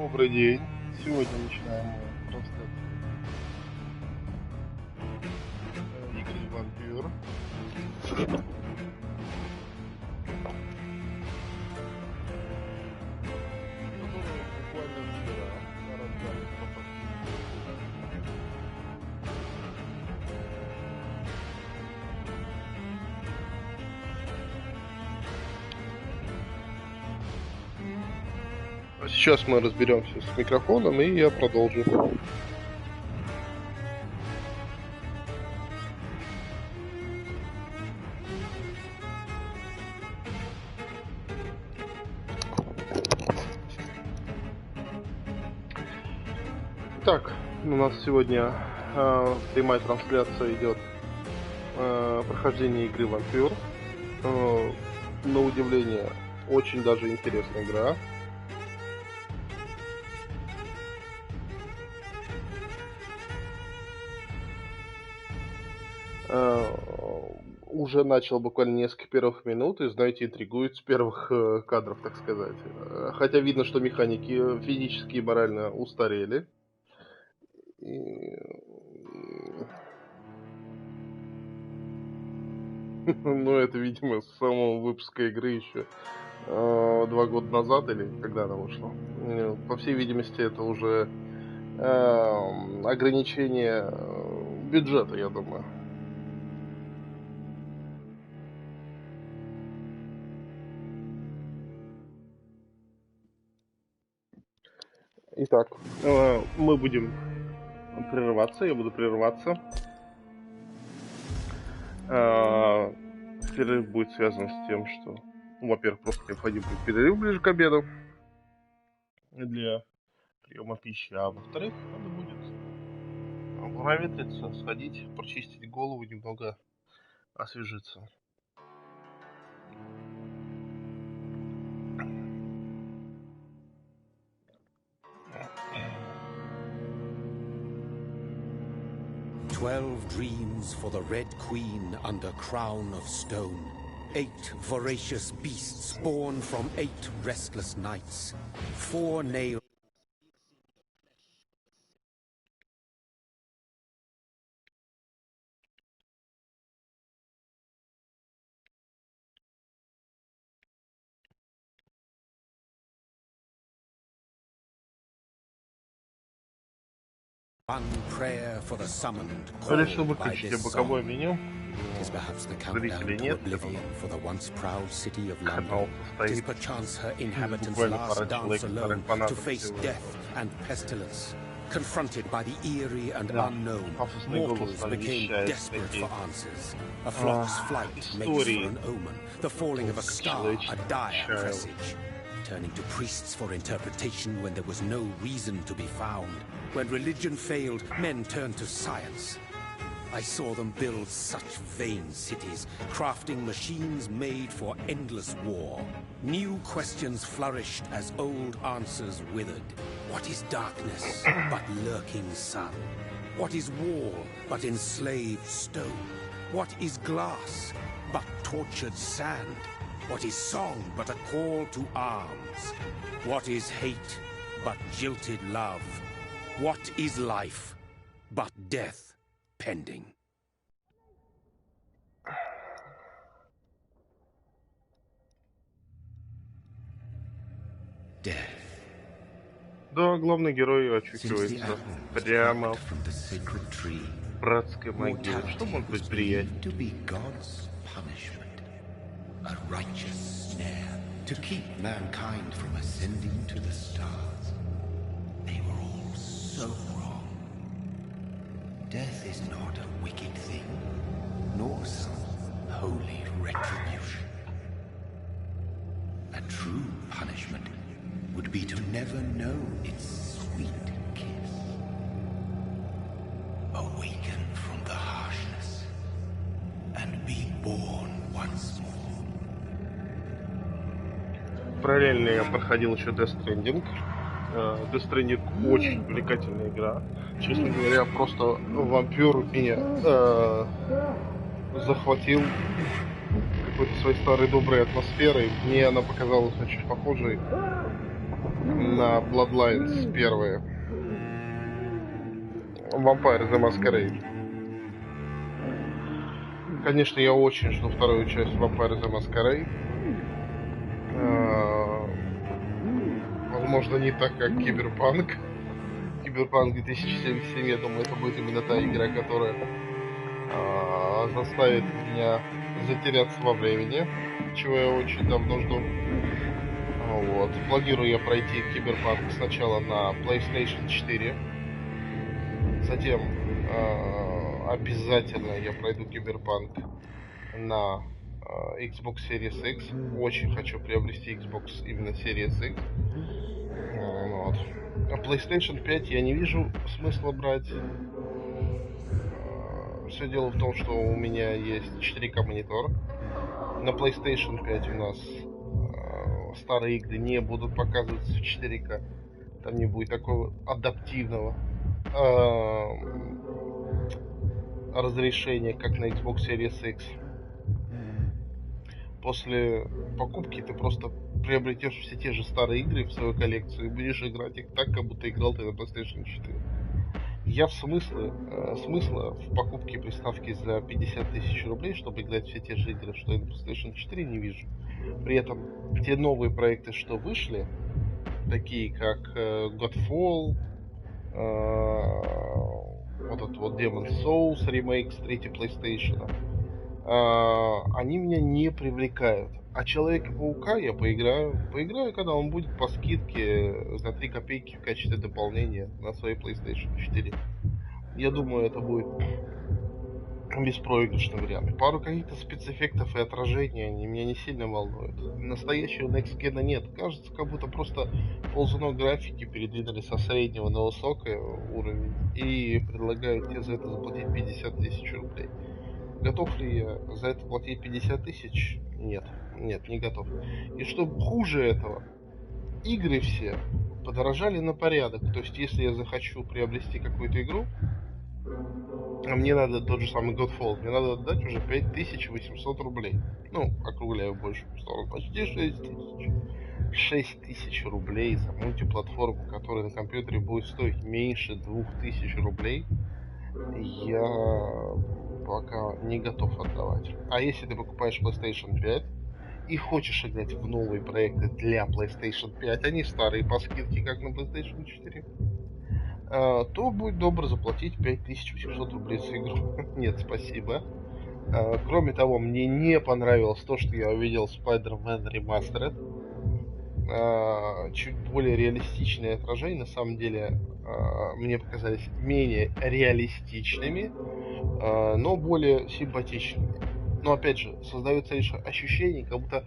Добрый день. Сегодня начинаем трансляцию игры VampYr. Которую буквально вчера раздали Сейчас мы разберемся с микрофоном, и я продолжу. Так, у нас сегодня прямая трансляция идет прохождение игры VampYr. На удивление, очень даже интересная игра. Уже начал буквально несколько первых минут и, знаете, интригует с первых кадров, так сказать. Хотя видно, что механики физически и морально устарели. Ну, это, видимо, с самого выпуска игры еще 2 года назад, или когда она вышла. По всей видимости, это уже ограничение бюджета, я думаю. Итак, мы будем прерываться, я буду прерываться. Перерыв будет связан с тем, что, во-первых, просто необходим будет перерыв ближе к обеду для приема пищи, а во-вторых, надо будет проветриться, сходить, прочистить голову, немного освежиться. "12 dreams for the Red Queen under crown of stone. 8 voracious beasts born from 8 restless nights. 4 nails." One prayer for the summoned, Решил called by выключить this боковое song. меню. It is perhaps the countdown Зрителей to нет. oblivion for the once proud city of Канал London. It is состоит perchance her inhabitants' буквально last пара dance человек, alone которых to face понадобится. death and pestilence. Confronted by the eerie and Да, unknown, пафосный голос mortals там became вещает desperate такие for answers. A flock's flight makes for истории, an omen, the falling of a star, a dire человеческих presage. Turning to priests for interpretation when there was no reason to be found. When religion failed, men turned to science. I saw them build such vain cities, crafting machines made for endless war. New questions flourished as old answers withered. What is darkness but lurking sun? What is wall but enslaved stone? What is glass but tortured sand? What is song but a call to arms? What is hate but jilted love? What is life but death pending? Death. Да, главный герой очутивается прямо в братской могиле. Что может быть приятнее? A righteous snare to keep mankind from ascending to the stars. They were all so wrong. Death is not a wicked thing, nor some holy retribution. A true punishment would be to never know its sweet kiss. Awaken from the harshness and be born once more. Параллельно я проходил еще Death Stranding. Death Stranding очень увлекательная игра. Честно говоря, просто VampYr меня захватил какой-то своей старой доброй атмосферой. Мне она показалась очень похожей на Bloodlines первые. Vampire the Masquerade. Конечно, я очень жду вторую часть Vampire the Masquerade. Возможно, не так, как Киберпанк. Киберпанк 2077, я думаю, это будет именно та игра, которая заставит меня затеряться во времени, чего я очень давно жду. Вот. Планирую я пройти Киберпанк сначала на PlayStation 4, затем обязательно я пройду Киберпанк на Xbox Series X. Очень хочу приобрести Xbox именно Series X. Вот. А PlayStation 5 я не вижу смысла брать. Все дело в том, что у меня есть 4К монитор. На PlayStation 5 у нас старые игры не будут показываться в 4К. Там не будет такого адаптивного разрешения, как на Xbox Series X. После покупки ты просто приобретешь все те же старые игры в свою коллекцию и будешь играть их так, как будто играл ты на PlayStation 4. Я смысла в покупке приставки за 50 тысяч рублей, чтобы играть все те же игры, что и на PlayStation 4, не вижу. При этом те новые проекты, что вышли, такие как Godfall, вот этот вот Demon's Souls ремейк с третьей PlayStation, они меня не привлекают. А Человека-паука я поиграю, когда он будет по скидке за 3 копейки в качестве дополнения на своей PlayStation 4. Я думаю, это будет беспроигрышный вариант. Пару каких-то спецэффектов и отражений они меня не сильно волнуют. Настоящего Next Gen нет. Кажется, как будто просто ползунок графики передвинули со среднего на высокий уровень и предлагают тебе за это заплатить 50 тысяч рублей. Готов ли я за это платить 50 тысяч? Нет, не готов. И что хуже этого, игры все подорожали на порядок. То есть, если я захочу приобрести какую-то игру, а мне надо тот же самый Godfall, мне надо отдать уже 5800 рублей. Ну, округляю в большую сторону, почти 6000. 6000 рублей за мультиплатформу, которая на компьютере будет стоить меньше 2000 рублей, я пока не готов отдавать. А если ты покупаешь PlayStation 5 и хочешь играть в новые проекты для PlayStation 5, а не старые по скидке, как на PlayStation 4, то будь добр заплатить 5800 рублей за игру. Нет, спасибо. Кроме того, мне не понравилось то, что я увидел Spider-Man Remastered. Чуть более реалистичные отражения, на самом деле, мне показались менее реалистичными, но более симпатичными. Но опять же, создается лишь ощущение, как будто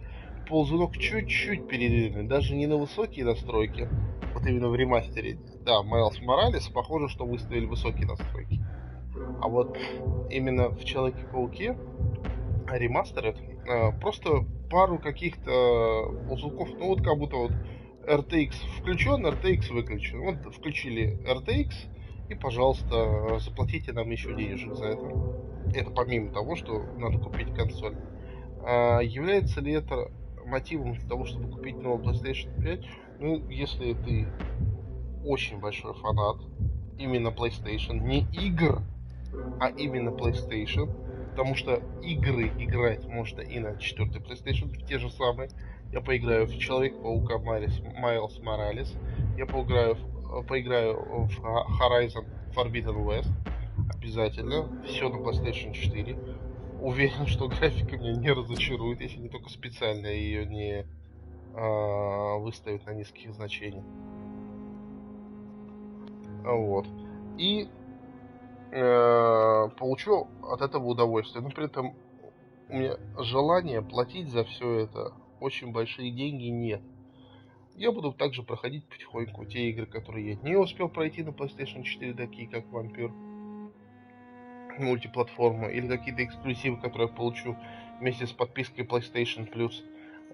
ползунок чуть-чуть передвинули, даже не на высокие настройки, вот именно в ремастере. Да, Майлз Моралес, похоже, что выставили высокие настройки. А вот именно в Человеке-пауке ремастеред просто пару каких-то ползунков, ну вот как будто вот RTX включен, RTX выключен. Вот включили RTX, и, пожалуйста, заплатите нам еще денежек за это. Это помимо того, что надо купить консоль. Является ли это мотивом для того, чтобы купить новый PlayStation 5? Ну, если ты очень большой фанат именно PlayStation, не игр, а именно PlayStation, потому что игры играть можно и на 4 PlayStation, те же самые. Я поиграю в Человека-паука Майлз Моралес, я поиграю в Horizon Forbidden West, обязательно, все на PlayStation 4. Уверен, что графика меня не разочарует, если не только специально ее не выставят на низких значениях. Вот. И получу от этого удовольствие. Но при этом у меня желания платить за все это очень большие деньги нет. Я буду также проходить потихоньку те игры, которые я не успел пройти на PlayStation 4, такие как VampYr мультиплатформа, или какие-то эксклюзивы, которые я получу вместе с подпиской PlayStation Plus,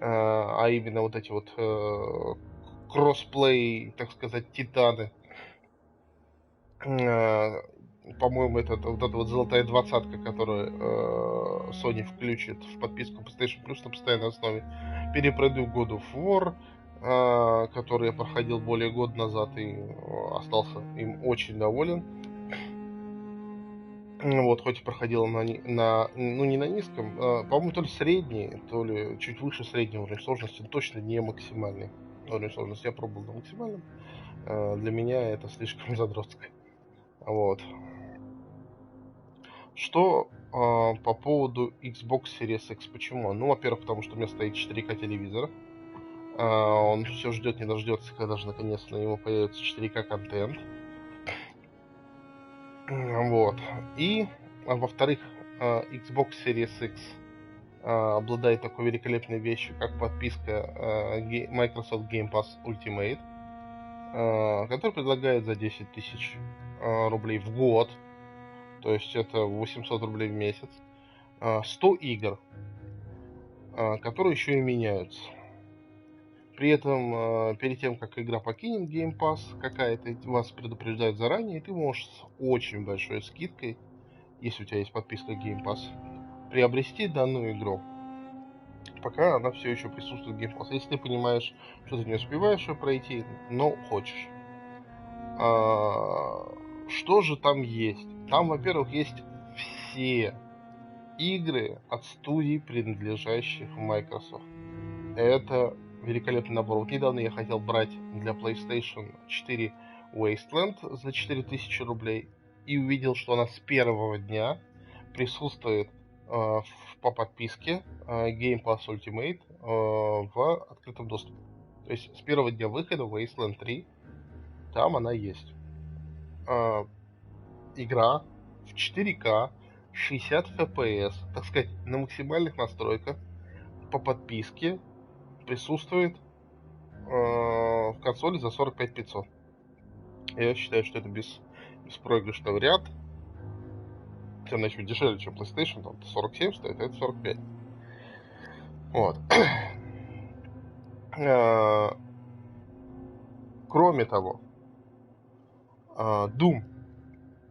а именно вот эти вот кроссплей, так сказать, титаны. По-моему, это вот эта вот золотая двадцатка, которую Sony включит в подписку PlayStation Plus на постоянной основе. Перепройду God of War, который я проходил более года назад и остался им очень доволен. Вот, хоть и проходил ну не на низком, по-моему, то ли средний, то ли чуть выше среднего уровня сложности, но точно не максимальный уровень сложности. Я пробовал на максимальном. Для меня это слишком задротское. Вот. Что по поводу Xbox Series X? Почему? Ну, во-первых, потому что у меня стоит 4К телевизор. Он все ждет, не дождется, когда же наконец на него появится 4К контент. Вот. И, во-вторых, Xbox Series X обладает такой великолепной вещью, как подписка Microsoft Game Pass Ultimate, который предлагает за 10 тысяч рублей в год, то есть это 800 рублей в месяц, 100 игр, которые еще и меняются. При этом, перед тем, как игра покинет Game Pass какая-то, вас предупреждают заранее, и ты можешь с очень большой скидкой, если у тебя есть подписка Game Pass, приобрести данную игру, пока она все еще присутствует в Game Pass. Если ты понимаешь, что ты не успеваешь ее пройти, но хочешь. Что же там есть? Там, во-первых, есть все игры от студий, принадлежащих Microsoft. Это великолепный набор. Вот недавно я хотел брать для PlayStation 4 Wasteland за 4000 рублей и увидел, что она с первого дня присутствует по подписке Game Pass Ultimate в открытом доступе. То есть с первого дня выхода Wasteland 3 там она есть. Игра в 4К 60 FPS, так сказать, на максимальных настройках по подписке присутствует в консоли за 45 500. Я считаю, что это беспроигрышный вариант. Хотя она еще дешевле, чем PlayStation, там 47 стоит, а это 45. Вот. Кроме того, Doom.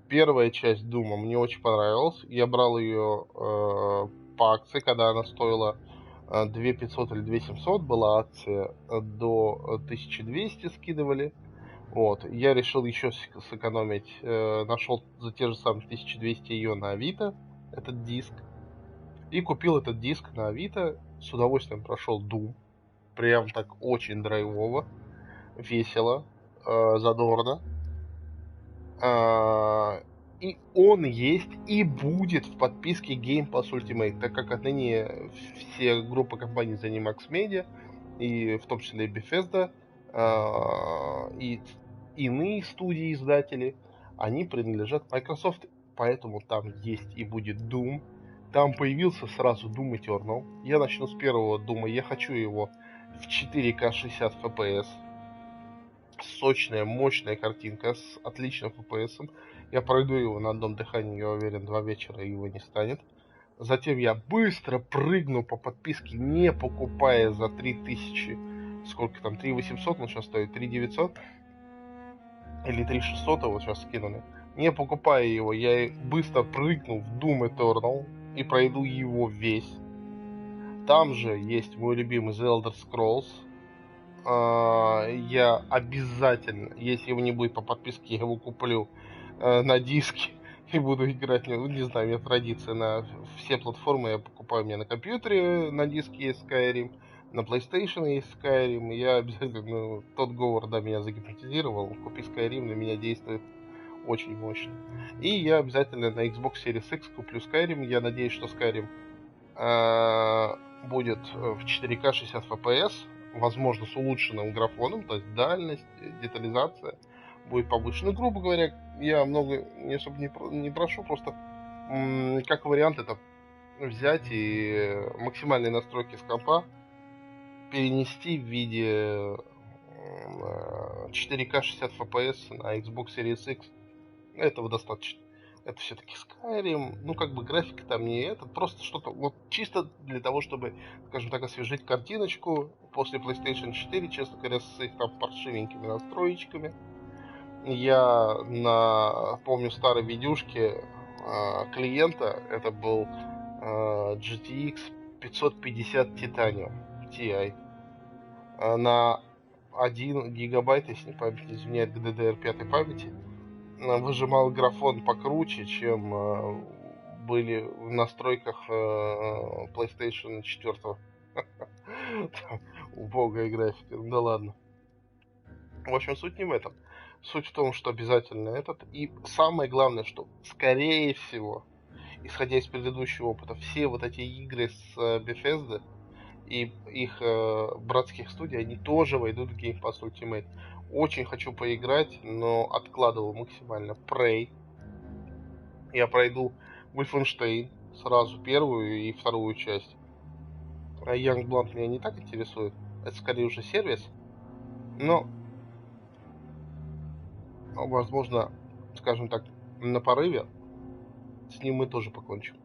Первая часть Doom мне очень понравилась. Я брал ее по акции, когда она стоила 2500 или 2700. Была акция до 1200 скидывали. Вот. Я решил еще сэкономить. Нашел за те же самые 1200 ее на Авито, этот диск. И купил этот диск на Авито. С удовольствием прошел Doom. Прям так очень драйвово, весело, задорно. И он есть и будет в подписке Game Pass Ultimate, так как отныне все группы компаний ZeniMax Media, и в том числе и Bethesda, и иные студии-издатели, они принадлежат Microsoft, поэтому там есть и будет Doom. Там появился сразу Doom Eternal. Я начну с первого Doom, я хочу его в 4К 60 FPS. Сочная, мощная картинка с отличным FPS. Я пройду его на одном дыхании, я уверен, 2 вечера его не станет. Затем я быстро прыгну по подписке, не покупая за 3000, сколько там, 3800, он сейчас стоит, 3900 или 3600, вот сейчас скинули. Не покупая его, я быстро прыгну в Doom Eternal и пройду его весь. Там же есть мой любимый The Elder Scrolls. Я обязательно, если его не будет по подписке, я его куплю на диске и буду играть. Ну, не знаю, у меня традиция на все платформы я покупаю. У меня на компьютере на диске есть Skyrim, на PlayStation есть Skyrim. Я обязательно, тот говор, да, меня загипнотизировал. Купи Skyrim, на меня действует очень мощно. И я обязательно на Xbox Series X куплю Skyrim. Я надеюсь, что Skyrim будет в 4К 60 FPS, возможно, с улучшенным графоном, то есть дальность, детализация будет повышена. Грубо говоря, я много особо не прошу, просто как вариант это взять и максимальные настройки с компа перенести в виде 4К 60 FPS на Xbox Series X. Этого достаточно. Это все-таки Skyrim, ну как бы графика там не это, просто что-то вот чисто для того, чтобы, скажем так, освежить картиночку после PlayStation 4, честно говоря, с их там паршивенькими настроечками. Я помню старой видюшке клиента, это был GTX 550 Titanium Ti. На 1 гигабайт, если память не изменяет, DDR5 памяти. Выжимал графон покруче, чем были в настройках PlayStation 4. Убогая графика, да ладно. В общем, суть не в этом. Суть в том, что обязательно этот. И самое главное, что, скорее всего, исходя из предыдущего опыта, все вот эти игры с Bethesda и их братских студий, они тоже войдут в Game Pass Ultimate. Очень хочу поиграть, но откладывал максимально. Prey. Я пройду Wolfenstein сразу первую и вторую часть. А Youngblood меня не так интересует. Это скорее уже сервис. Но, возможно, скажем так, на порыве с ним мы тоже покончим.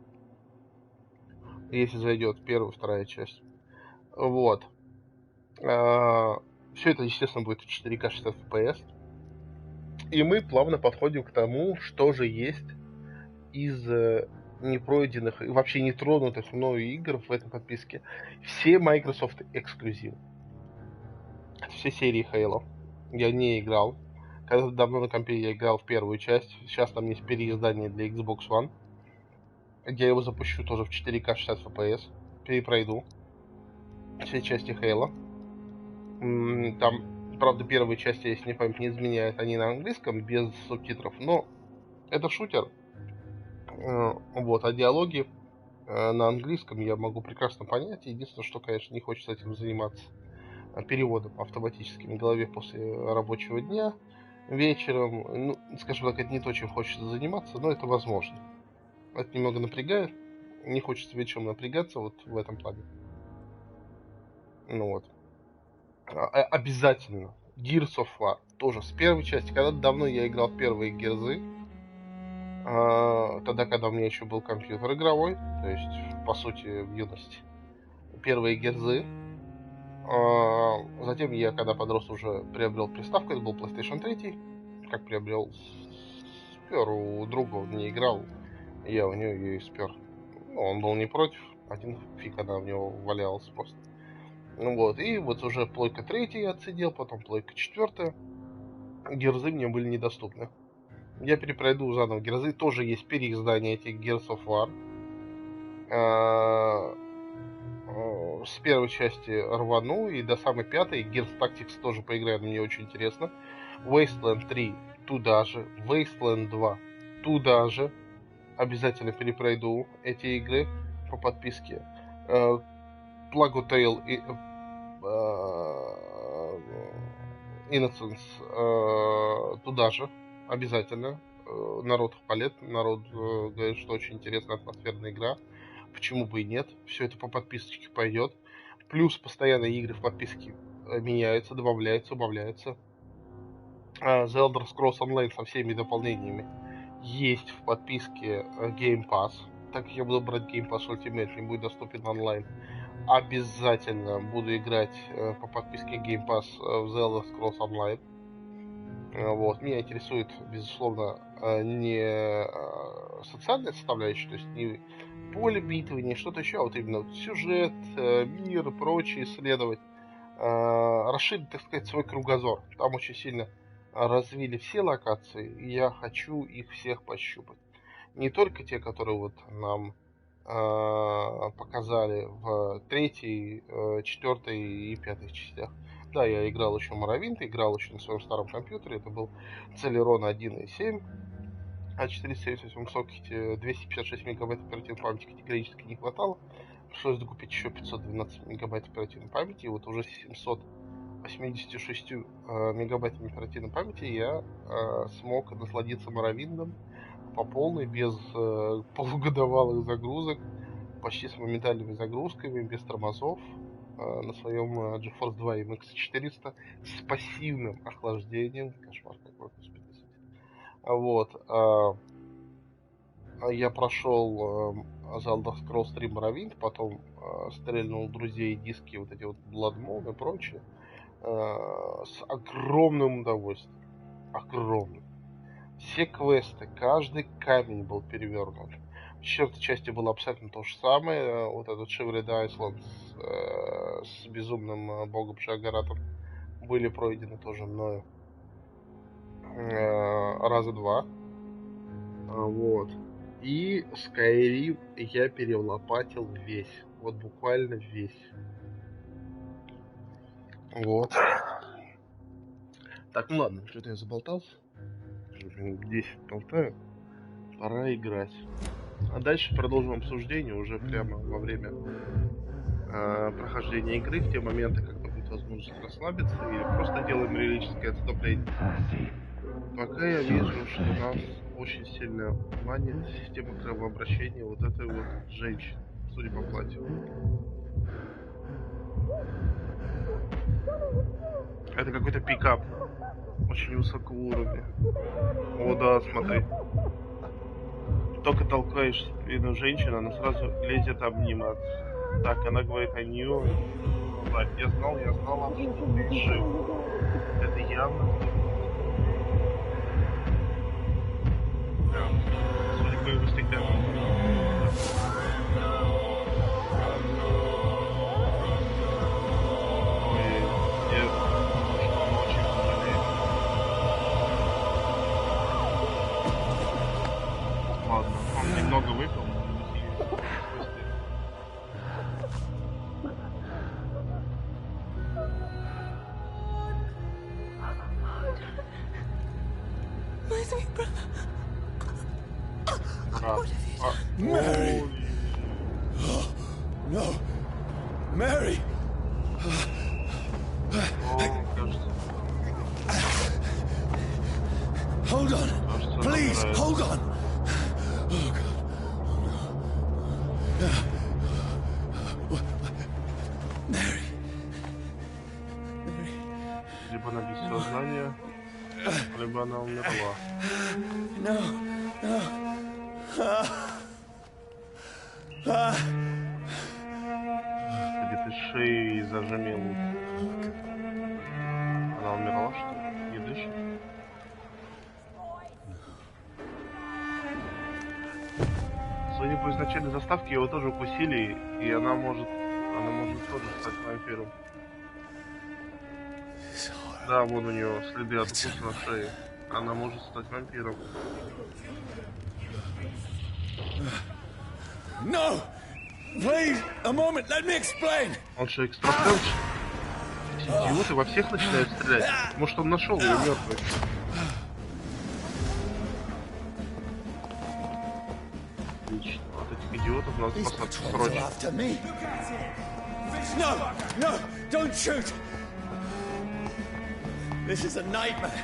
Если зайдет первая, вторая часть. Вот. Все это, естественно, будет в 4К 60 FPS. И мы плавно подходим к тому, что же есть из непройденных и вообще не тронутых мною игр в этой подписке. Все Microsoft эксклюзивы. Все серии Halo. Я не играл. Когда-то давно на компе я играл в первую часть. Сейчас там есть переиздание для Xbox One. Я его запущу тоже в 4К 60 FPS. Перепройду все части Halo. Там, правда, первые части, если не память не изменяет, они на английском, без субтитров. Но это шутер. Вот, а диалоги на английском я могу прекрасно понять. Единственное, что, конечно, не хочется этим заниматься переводом автоматическим в голове после рабочего дня вечером. Ну, скажем так, это не то, чем хочется заниматься, но это возможно. Это немного напрягает. Не хочется вечером напрягаться вот в этом плане. Ну вот. Обязательно. Gears of War. Тоже с первой части. Когда-то давно я играл в первые Герзы. Тогда, когда у меня еще был компьютер игровой. То есть, по сути, в юности. Первые Герзы. Затем я, когда подрос, уже приобрел приставку. Это был PlayStation 3. Как приобрел? Спер у друга, он не играл. Я у него ее и спер. Ну, он был не против. Один фиг она в него валялась просто. Ну вот, и вот уже плойка 3 я отсидел, потом плойка 4. Герзы мне были недоступны. Я перепройду заново Герзы. Тоже есть переиздание этих Gears of War. С первой части рвану и до самой пятой. Gears Tactics тоже поиграю, мне очень интересно. Wasteland 3 туда же. Wasteland 2 туда же. Обязательно перепройду эти игры по подписке. Plague Tale и Innocence туда же. Обязательно. Народ хвалит. Народ говорит, что очень интересная атмосферная игра. Почему бы и нет? Все это по подписочке пойдет. Плюс постоянно игры в подписке меняются, добавляются, убавляются. The Elder Scrolls Online со всеми дополнениями есть в подписке Game Pass. Так как я буду брать Game Pass Ultimate, не будет доступен онлайн. Обязательно буду играть по подписке Game Pass в The Elder Scrolls Online. Вот. Меня интересует, безусловно, не социальная составляющая, то есть не поле битвы, не что-то еще, а вот именно вот сюжет, мир и прочее исследовать. Расширить, так сказать, свой кругозор. Там очень сильно развили все локации, и я хочу их всех пощупать. Не только те, которые вот нам показали в третьей, четвертой и пятой частях. Да, я играл еще в Morrowind, играл еще на своем старом компьютере. Это был Celeron 1.7. А 478 сокете 256 мегабайт оперативной памяти категорически не хватало. Пришлось докупить еще 512 мегабайт оперативной памяти. И вот уже с 786 мегабайтами оперативной памяти я смог насладиться Morrowind'ом по полной, без полугодовалых загрузок, почти с моментальными загрузками, без тормозов, на своем GeForce 2 MX 400 с пассивным охлаждением. Кошмар какой, господи. Вот. Я прошел The Elder Scrolls 3 Morrowind, потом стрельнул друзей диски, вот эти вот Blood Moon и прочее, с огромным удовольствием. Огромным. Все квесты, каждый камень был перевернут. В четвертой части было абсолютно то же самое. Вот этот Shivered Island с безумным богом Шагаратом были пройдены тоже мною раза 2. Вот. И Skyrim я перелопатил весь. Вот буквально весь. Вот. Так, ну ладно, что-то я заболтался. Минут 10 болтаю. Пора играть. А дальше продолжим обсуждение уже прямо во время прохождения игры, в те моменты, когда будет возможность расслабиться, или просто делаем лирическое отступление. Пока я вижу, что нас очень сильно манит система кровообращения вот этой вот женщины, судя по платью. Это какой-то пикап очень высокого уровня. О да, смотри. Только толкаешь спину женщины, она сразу лезет обниматься. Так, она говорит о нее. Так, я знала, что ты жив. Это явно. Да. Судя по его стекам. Ой, нет, что он очень сожалеет. Ладно, он немного выпил, но не сильно. My sweet brother. Mary! No! Mary! Hold on! Please, hold on! Oh, God. Mary. Mary. Либо она без сознания, либо она умерла. No, no. Где-то шею зажимел. Она умерла, что ли? Не дышит? Судя по изначальной заставке, его тоже укусили, и она может тоже стать вампиром. Да, вон у нее следы от укуса на шее. Она может стать вампиром. No! Please, a moment, let me explain! Он что, экстрасенс? Эти идиоты во всех начинают стрелять. Может, он нашел ее мертвой. Отлично. От этих идиотов надо спасаться срочно. No! No! Don't shoot! This is a nightmare.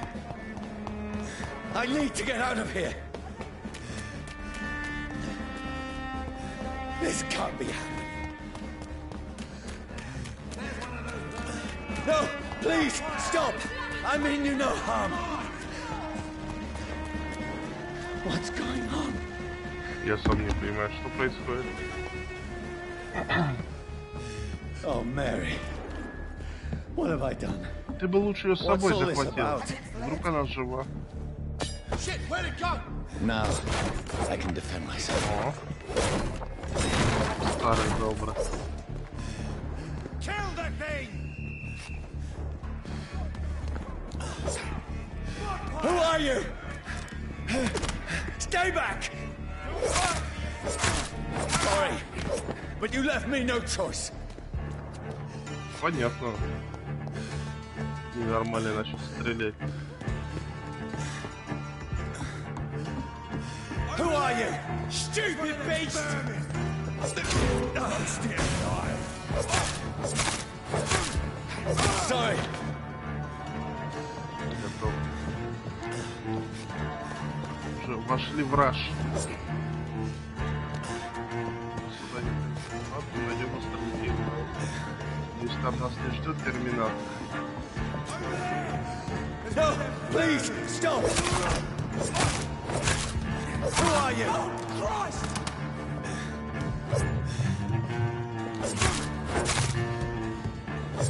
I need to get out of here. This can't be happening. No! Please, stop! I mean you no harm. What's going on? Я сам не понимаю, что происходит. Oh, Mary. What have I done? Ты бы лучше ее с собой захватил. Вдруг она жива. Now, I can defend myself. О. Старый добрый. Who are you? Stay back! Sorry, but you left me no choice. Понятно. Ненормально начал стрелять. Who are you? Stupid beast! Sorry. Готов. Уже вошли в раш. Сюда не ладно, пойдем остальные. Здесь там нас не ждет терминатор. No, please, stop! Who are you? Christ!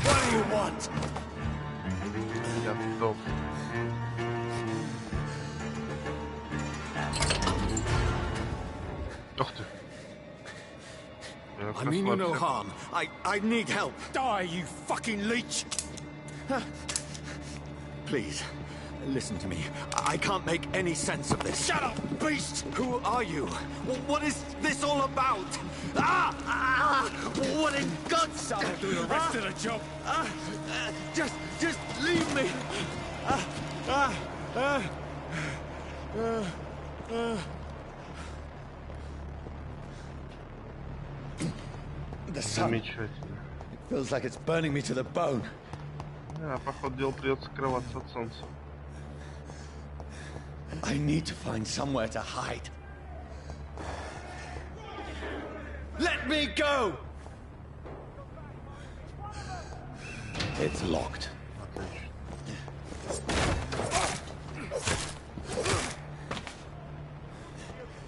What do you want? Я готов. Ух ты. I mean you no harm. I need help. Die, you fucking leech! Please, listen to me. I can't make any sense of this. Shut up, beast! Who are you? What is this all about? What in God's Sound like doing the rest of the job. Just leave me. The sun. Замечательно. It feels like it's burning me to the bone. Да, походу дела придется скрываться от солнца. I need to find somewhere to hide. Let me go! It's locked.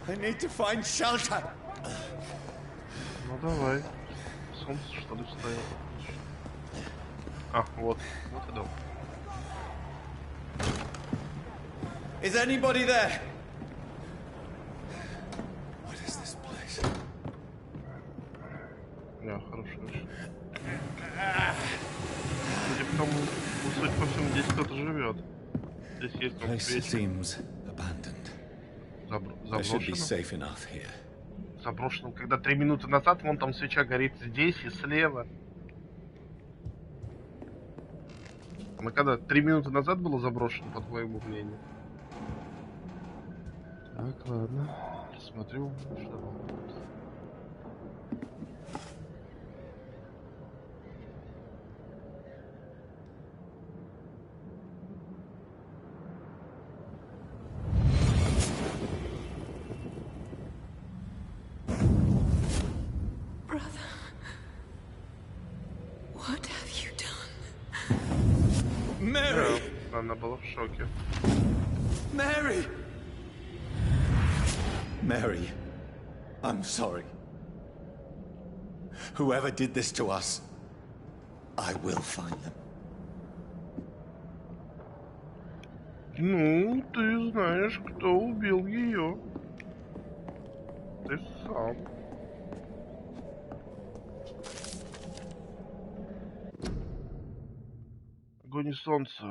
I need to find shelter. Ну давай. Солнце что ли встает? А, вот и дом. Is anybody there? What is this place? Да, хорошо. Судя по тому, судя по всему, здесь кто-то живет. Здесь есть он Seems abandoned. I should be safe enough here. Заброшенным. Когда 3 минуты назад вон там свеча горит здесь и слева. Она когда 3 минуты назад была заброшена, по твоему мнению? Так, ладно. Смотрю, что там будет. Mary! Она была в шоке. Mary! Mary, I'm sorry. Whoever did this to us, I will find them. Ну, ты знаешь, кто убил ее. Ты сам. Огонь и солнце.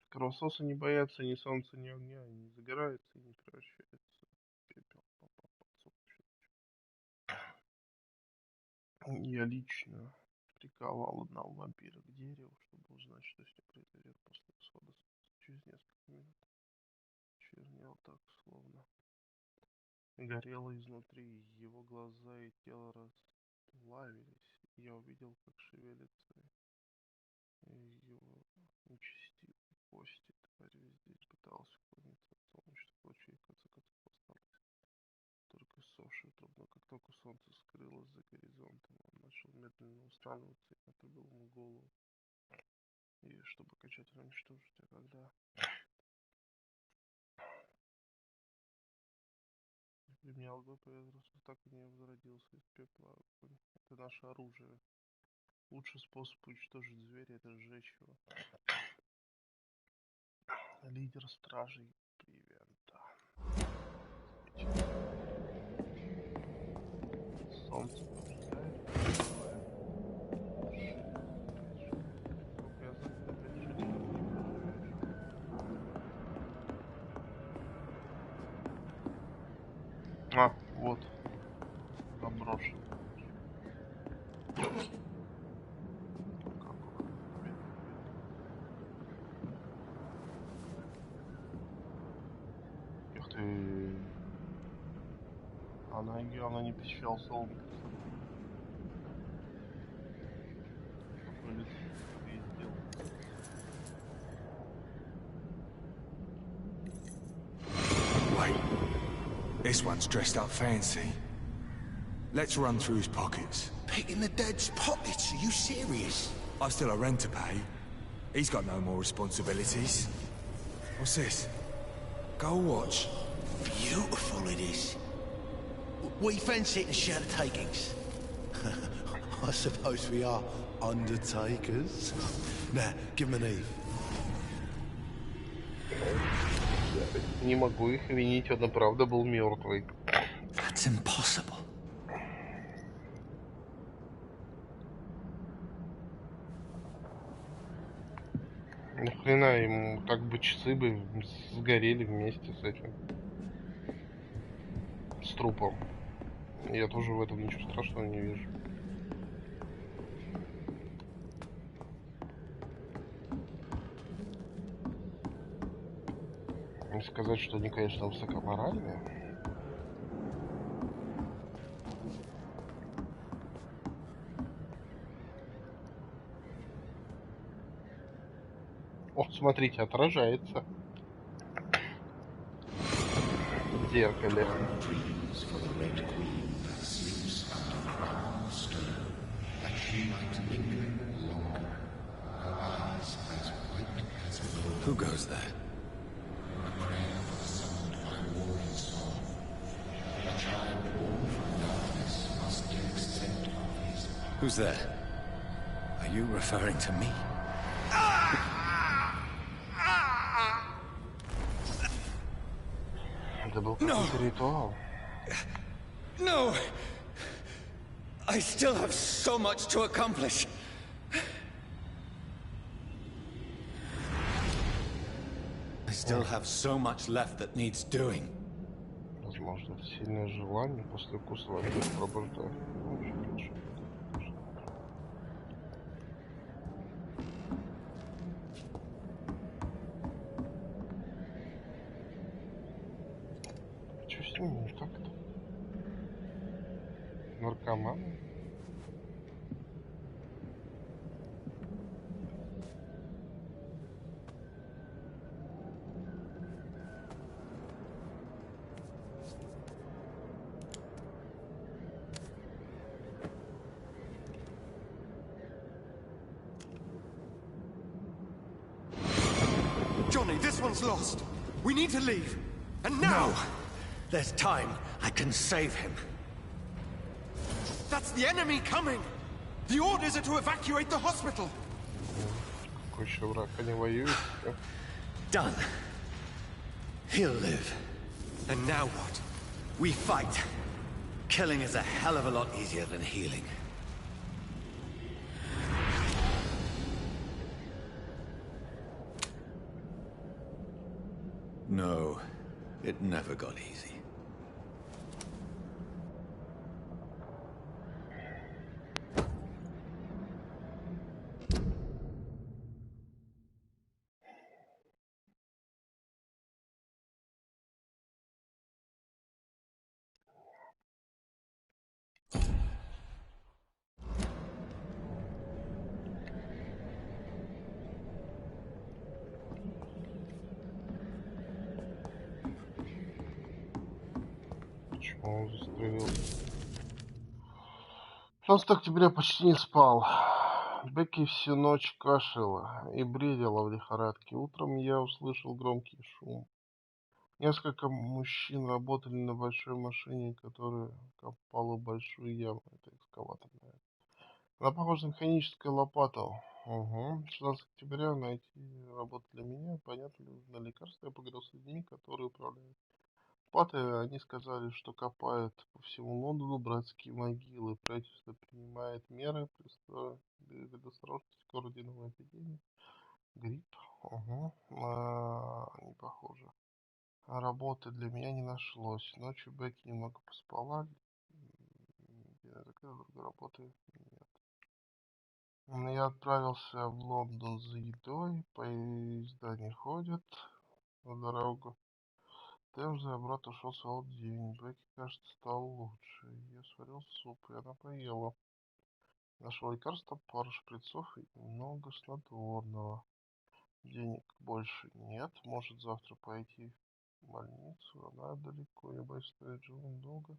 Кровососы не боятся ни солнца, ни огня, не загораются и не превращаются в пепел. Я лично приковал одного вампира к дереву, чтобы узнать, что с ним произойдет после исхода через несколько минут. Чернел так, словно горело изнутри, его глаза и тело расплавились. Я увидел, как шевелится его нечестивые кости. Тварь везде пытался уклониться от солнечных лучей, в конце концов осталось только сошее трудно. Как только солнце скрылось за горизонтом, он начал медленно устраиваться и отрубил ему голову. И чтобы окончательно уничтожить, а когда применял бы поверхность, так и не возродился из пепла. Это наше оружие. Лучший способ уничтожить зверя — это сжечь его. Лидер стражей Привента. Солнце побеждает. А, вот. Заброшен. Ух ты. Она не посещала солнце. Какое лицо ты сделал? Wait. This one's dressed up fancy. Let's run through his pockets. Picking the dead's pockets? Are you serious? I've still a rent to pay. He's got no more responsibilities. What's this? Go watch. Beautiful it is. We fence it and share the takings. I suppose we are undertakers. Now, give him an Eve. Не могу их винить, он и правда был мертвый. That's impossible. Ну Хрена ему, так бы часы бы сгорели вместе с этим, с трупом. Я тоже в этом ничего страшного не вижу. Не сказать, что они, конечно, высокоморальные. О, смотрите, отражается в зеркале. Who goes there? Who's there? Are you referring to me? Это был какой-то ритуал. No! I still have so much to accomplish. I still have so much left that needs doing. Возможно, это сильное желание после укуса вампира пробуждает. Что с ним не так-то? Наркоманы? Johnny, this one's lost. We need to leave. And now! No. There's time. I can save him. That's the enemy coming! The orders are to evacuate the hospital! Какой еще враг? Они воюют? Done. He'll live. And now what? We fight. Killing is a hell of a lot easier than healing. No, it never got easy. Почему он застрелился? 16 октября почти не спал. Бекки всю ночь кашляла и бредила в лихорадке. Утром я услышал громкий шум. Несколько мужчин работали на большой машине, которая копала большую яму. Это экскаватор, наверное. Она похожа на механическую лопату. Угу. 16 октября найти работу для меня. Понятно, на лекарство я поговорил с людьми, которые управляют. Они сказали, что копают по всему Лондону братские могилы. Правительство принимает меры предосторожности в городе новой эпидемии. Грипп. Угу. Не похоже. А работы для меня не нашлось. Ночью Бекки немного поспала. Работы нет. Я отправился в Лондон за едой. Поезда не ходят на дорогу. Темза и обратно ушел целый день. Бекки, кажется, стал лучше. Я сварил суп, и она поела. Нашел лекарство, пару шприцов и немного снотворного. Денег больше нет. Может завтра пойти в больницу. Она далеко. Я боюсь стоять живым долго.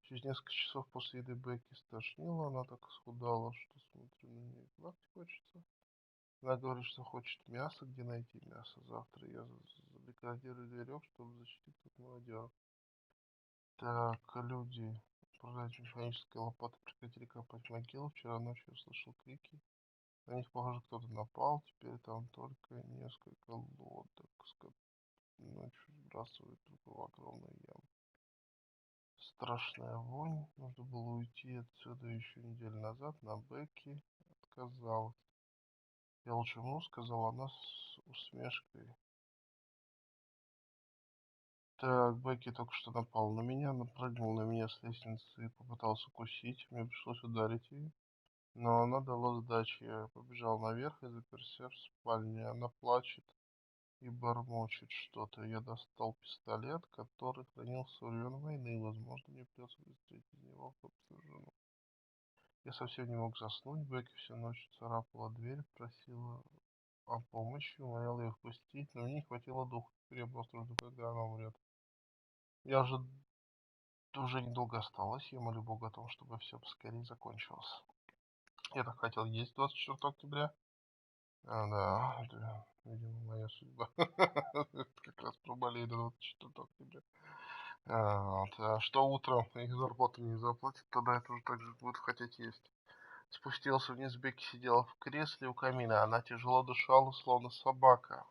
Через несколько часов после еды Бекки стошнила. Она так исхудала, что смотрю на нее и плакать хочется. Она говорит, что хочет мясо. Где найти мясо? Завтра я забаррикадирую веревку, чтобы защитить от молодежи. Так, люди, управляющие механической лопатой, прекратили копать могилу. Вчера ночью я слышал крики. На них, похоже, кто-то напал. Теперь там только несколько лодок. Ночью сбрасывают трупы в огромную яму. Страшная вонь. Нужно было уйти отсюда еще неделю назад, но Бекки отказалась. Я лучше умру, сказала она с усмешкой. Так, Бекки только что напал на меня, напрыгнул на меня с лестницы и попытался укусить. Мне пришлось ударить ее. Но она дала сдачи. Я побежал наверх и заперся в спальне. Она плачет и бормочет что-то. Я достал пистолет, который хранился со времен войны. Возможно, мне придется выстрелить из него в собственную жену. Я совсем не мог заснуть. Бекки всю ночь царапала дверь, просила о помощи, умолял ее впустить, но мне не хватило духу. Теперь я просто жду, когда она умрет. Я же уже недолго осталось. Я молю Бога о том, чтобы все поскорее закончилось. Я так хотел есть 24 октября. Да, это, видимо, моя судьба. Это как раз проболею до 24 октября. Вот. А что утром их зарплату не заплатят, тогда я тоже так же буду хотеть есть. Спустился вниз, Бекки сидела в кресле у камина. Она тяжело дышала, словно собака.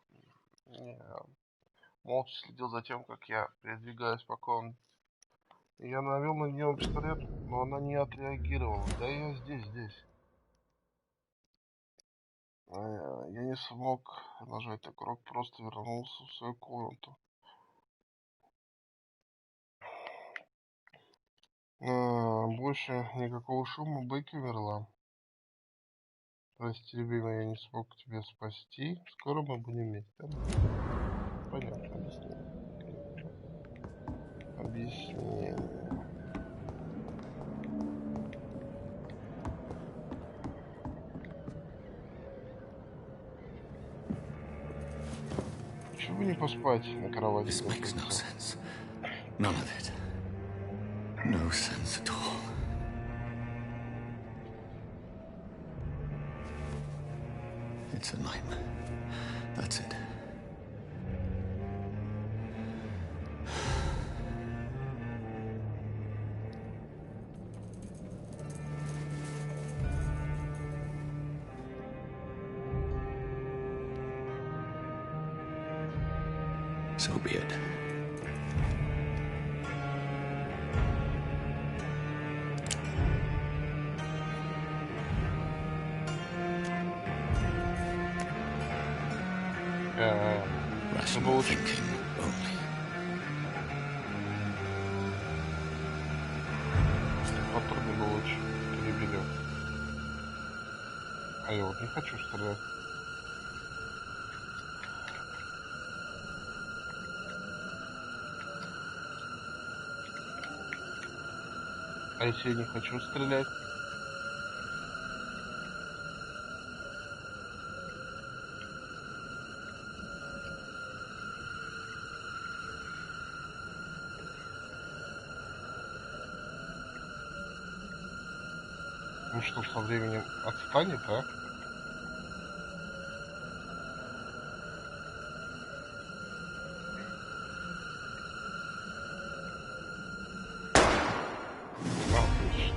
Я молча следил за тем, как я передвигаюсь по комнате. Я навел на нее пистолет, но она не отреагировала. Да я здесь. Я не смог нажать на курок, просто вернулся в свою комнату. Больше никакого шума, Бекки умерла. Прости, любимый, я не смог тебя спасти. Скоро мы будем вместе. Да? Понятно, объяснение. Почему бы не поспать на кровати? This makes no sense. None of it. No sense at all. It's a nightmare. That's it. So be it. Rational thinking only. Попробуй бы лучше переберем. А я вот не хочу стрелять. А если я не хочу стрелять? Ну что, со временем отстанет, а? Отлично.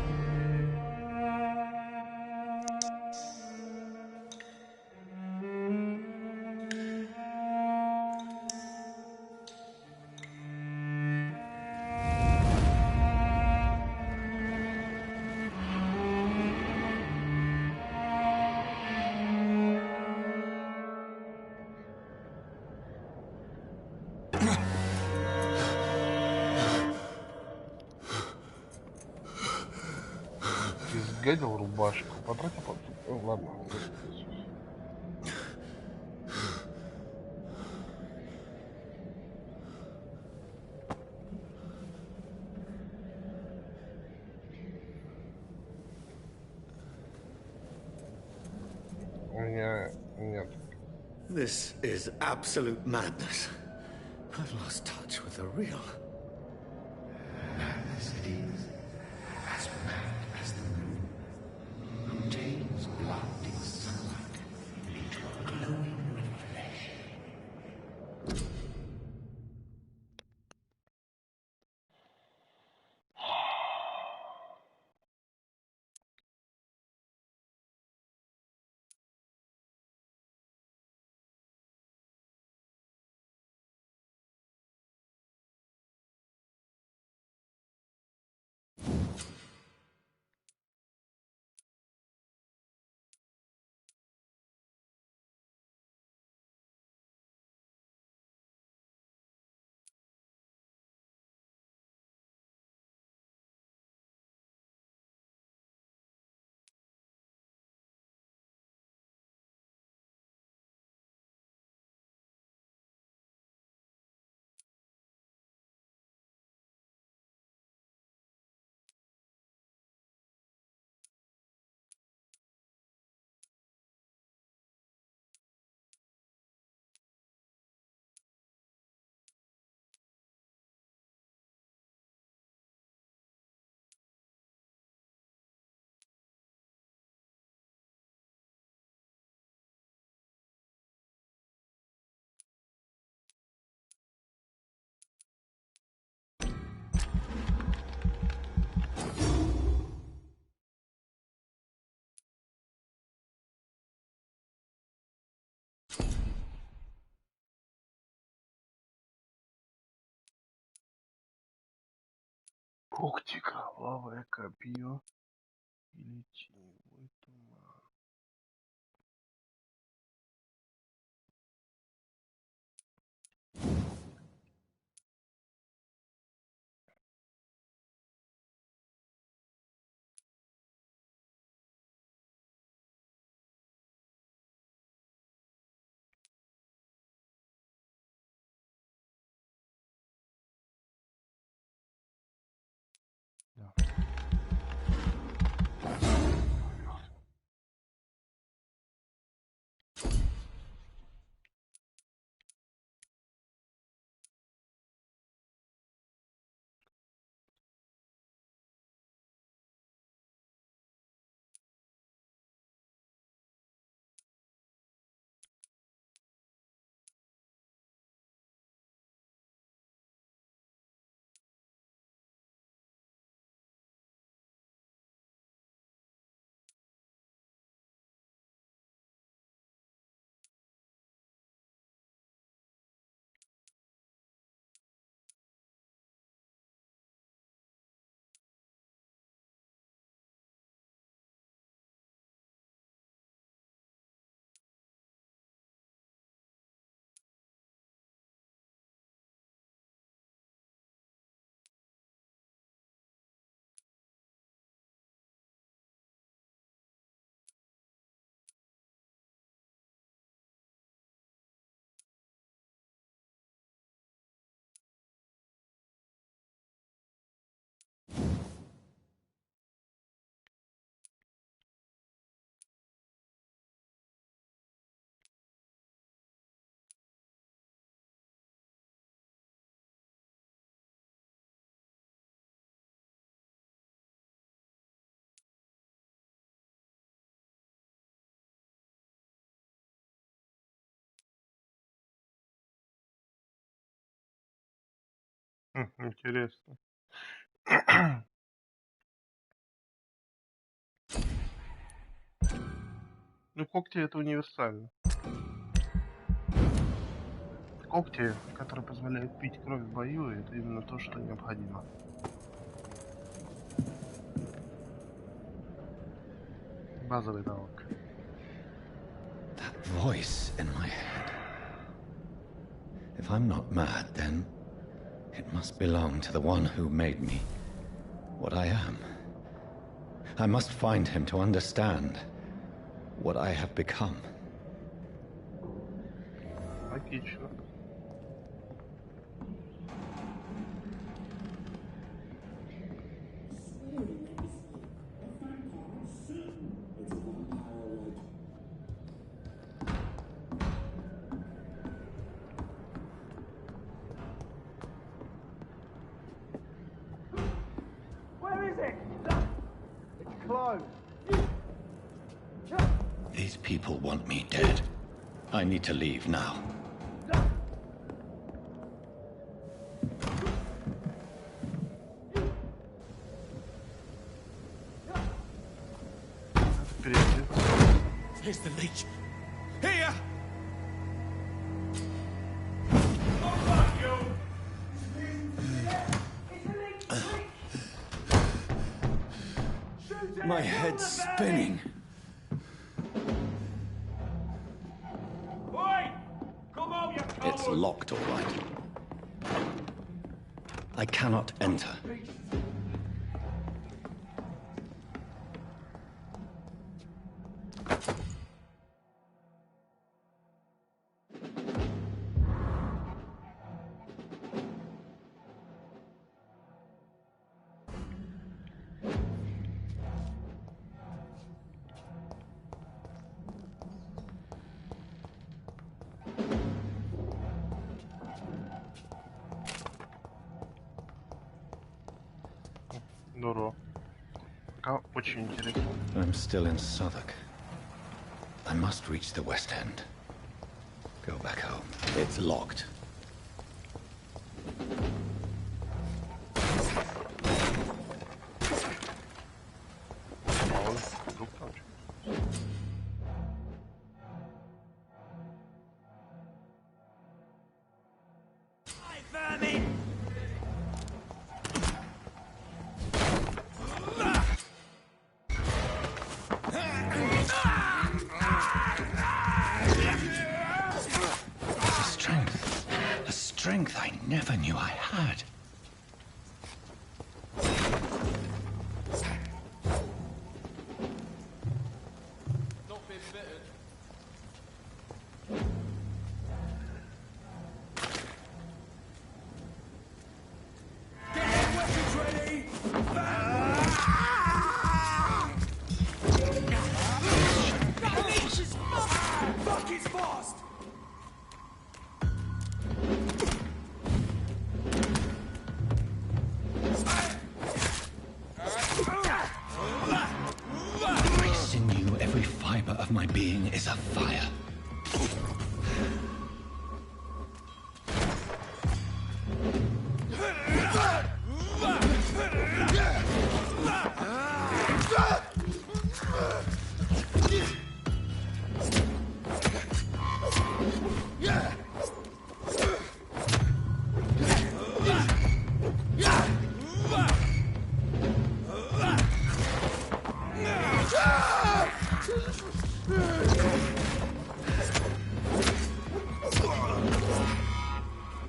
Изгадил рубашку, потратил под... ладно. У меня нет. This is absolute madness. I've lost touch with the real. Madness it is, as mad as the moon, who takes blinding sunlight into a glowing flesh. Когти, кровавое копье или теневой туман. Да. Интересно. Ну, когти это универсально. Когти, которые позволяют пить кровь в бою, это именно то, что необходимо. Базовый навык. That voice in my head. If I'm not mad, then it must belong to the one who made me what I am. I must find him to understand what I have become. Логично. These people want me dead. I need to leave now. Впереди. Here's the leech. Here! My head's spinning. It's locked, all right. I cannot enter. Здорово. Пока очень интересно. I'm still in Southwark. I must reach the West End. Go back home. It's locked. Мало ли, вдруг там что-то. strength I never knew I had. My being is afire.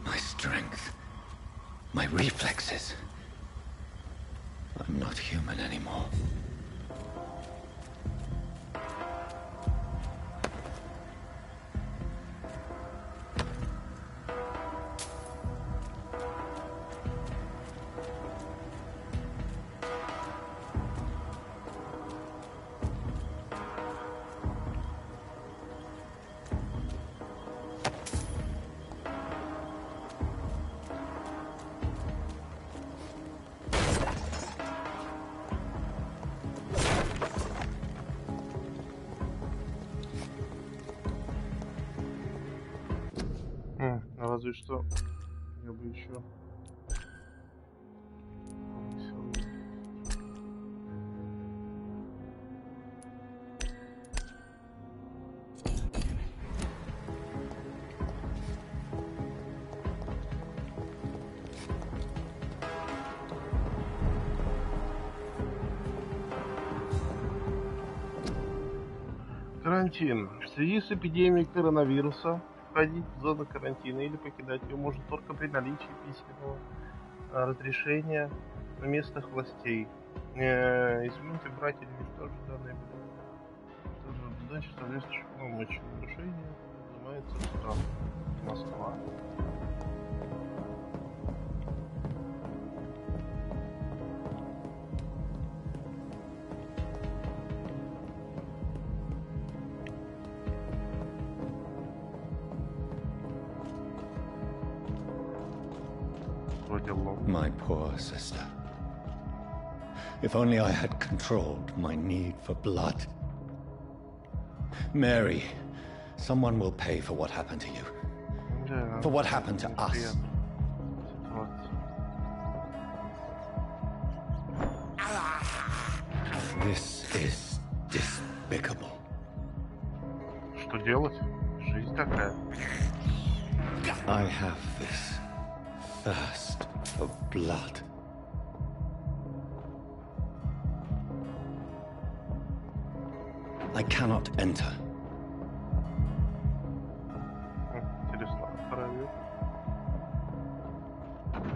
My strength, my reflexes. I'm not human anymore. Разве что я бы еще карантин. В связи с эпидемией коронавируса входить в зону карантина или покидать ее можно только при наличии письменного разрешения местных властей. Изменить, убрать или уничтожить данные задачи соответствующих полномочий. Нарушение называется штраф. Москва. My poor sister. If only I had controlled my need for blood. Mary, someone will pay for what happened to you. For what happened to us. This is despicable. Что делать? Жизнь такая. I have this thirst for blood. I cannot enter.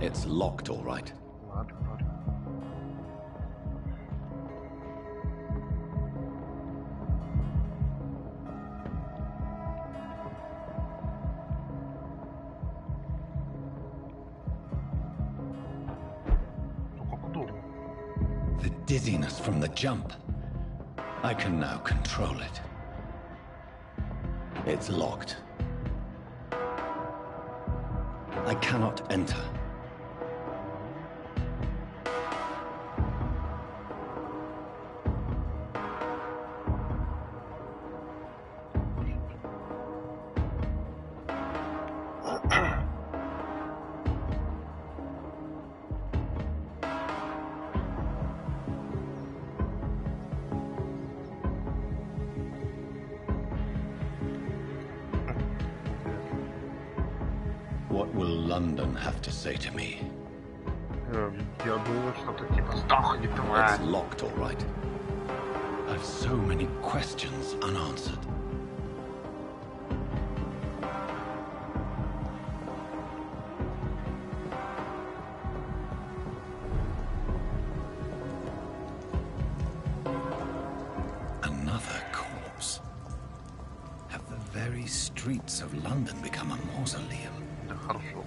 It's locked, all right. The dizziness from the jump. I can now control it. It's locked. I cannot enter. What will London have to say to me? Я думаю, что-то типа сдохни, тварь. It's locked, all right. I've so many questions unanswered. very streets of London become a mausoleum. Да хорошо.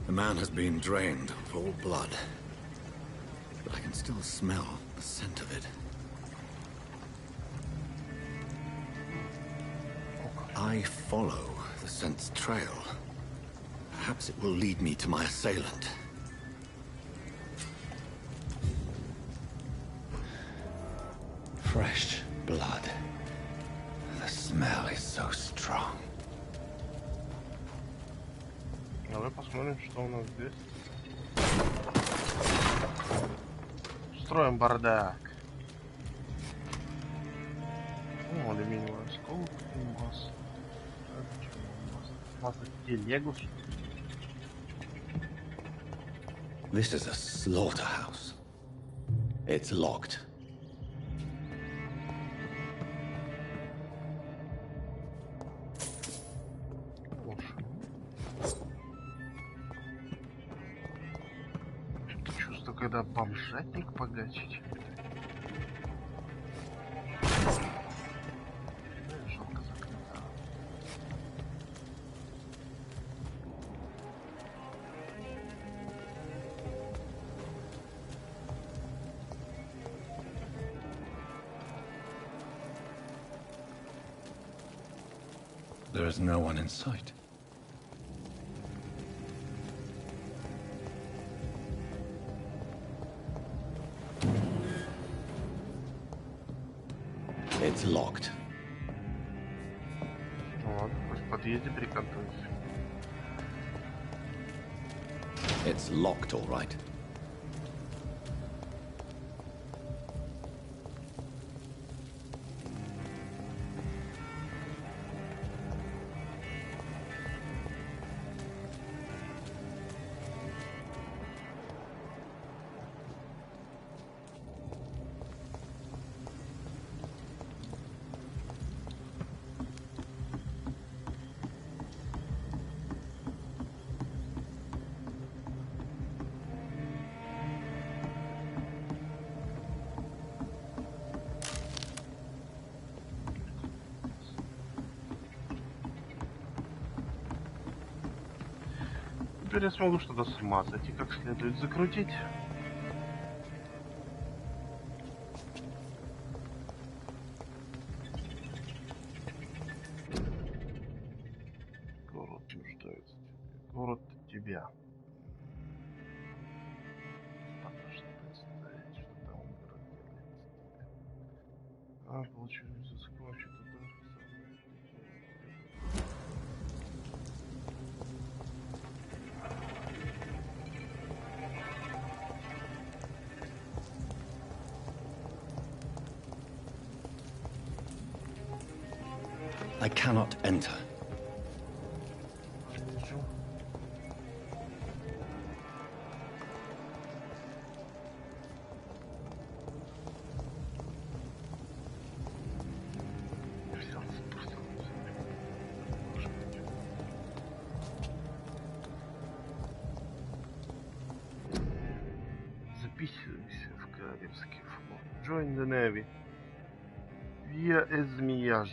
The man has been drained of all blood, but I can still smell the scent of it. I follow the scent's trail. Perhaps it will lead me to my assailant. Fresh blood. The smell is so strong. Давай посмотрим, что у нас здесь. Строим бардак. О, алюминиевый осколок, бомбас. Масло телегу. This is a slaughterhouse. It's locked. Чувство, когда бомжатник погачить. Жалко закрыто. There is no one in sight. It's locked. Ну ладно, пусть в подъезде прикантуюсь. It's locked, all right. Теперь я смогу что-то смазать и как следует закрутить. Город нуждается в тебе. Город тебя. Страшно представить, что там город делает. А, получилось закончить удар. I cannot enter. Записывайся в королевский флот. Join the Navy. Via Esmiyaj.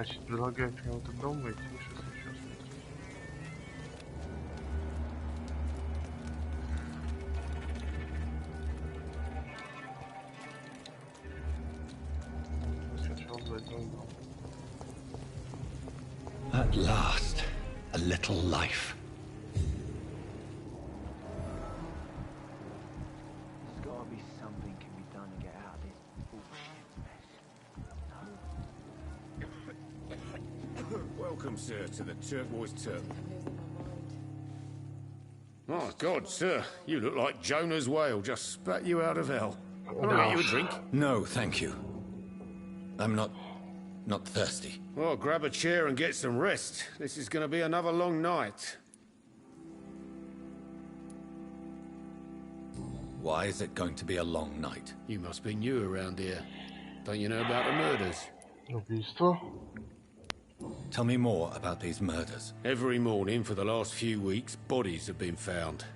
Значит, предлагаю прямо вот этот дом войти. Сейчас. At last, a little life. There's gotta be something can be done to get out of this bullshit mess. Welcome, sir, to the Turquoise Turtle. Oh, God, sir, you look like Jonah's whale just spat you out of hell. Can I get you a drink? No, thank you. I'm not thirsty. Well, grab a chair and get some rest. This is going to be another long night. Why is it going to be a long night? You must be new around here. Don't you know about the murders? Убийство. Tell me more about these murders. Every morning for the last few weeks, bodies have been found.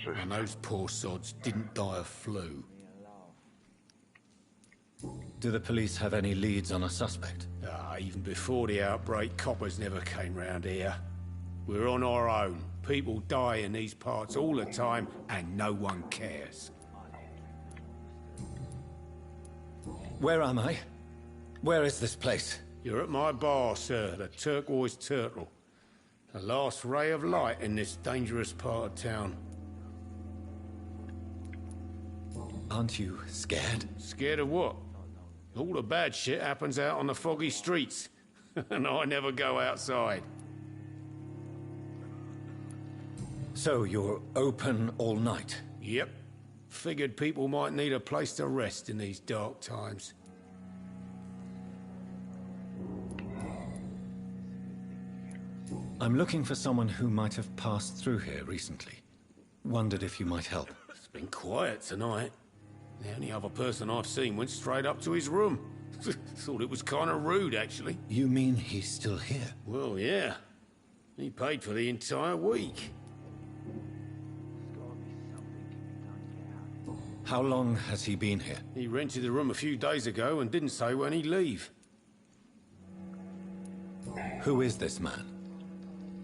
And those poor sods didn't die of flu. Do the police have any leads on a suspect? Even before the outbreak, coppers never came round here. We're on our own. People die in these parts all the time, and no one cares. Where am I? Where is this place? You're at my bar, sir, the Turquoise Turtle. The last ray of light in this dangerous part of town. Aren't you scared? Scared of what? All the bad shit happens out on the foggy streets, and I never go outside. So you're open all night? Yep. Figured people might need a place to rest in these dark times. I'm looking for someone who might have passed through here recently. Wondered if you might help. It's been quiet tonight. The only other person I've seen went straight up to his room. Thought it was kind of rude, actually. You mean he's still here? Well, yeah. He paid for the entire week. How long has he been here? He rented the room a few days ago and didn't say when he'd leave. Who is this man?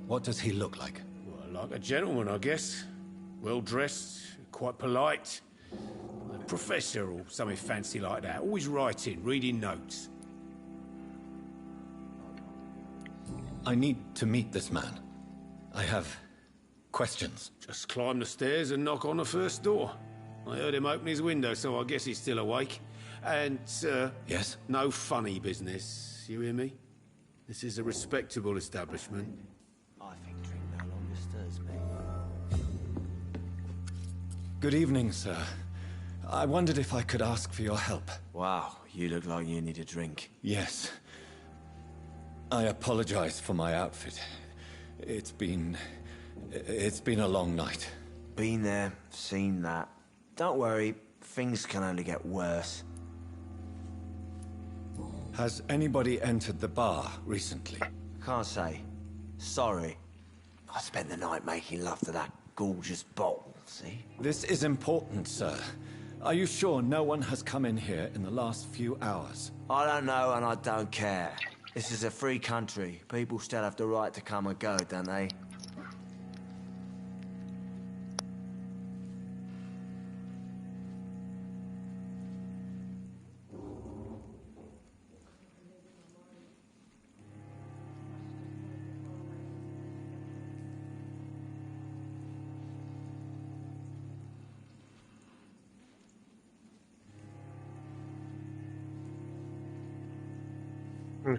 What does he look like? Well, like a gentleman, I guess. Well-dressed, quite polite. A professor or something fancy like that. Always writing, reading notes. I need to meet this man. I have questions. Just climb the stairs and knock on the first door. I heard him open his window, so I guess he's still awake. And, Yes? no funny business. You hear me? This is a respectable establishment. I think drink no longer stirs me. Good evening, sir. I wondered if I could ask for your help. Wow, you look like you need a drink. Yes. I apologize for my outfit. It's been a long night. Been there, seen that. Don't worry, things can only get worse. Has anybody entered the bar recently? Can't say. Sorry. I spent the night making love to that gorgeous bottle, see? This is important, sir. Are you sure no one has come in here in the last few hours? I don't know and I don't care. This is a free country. People still have the right to come and go, don't they?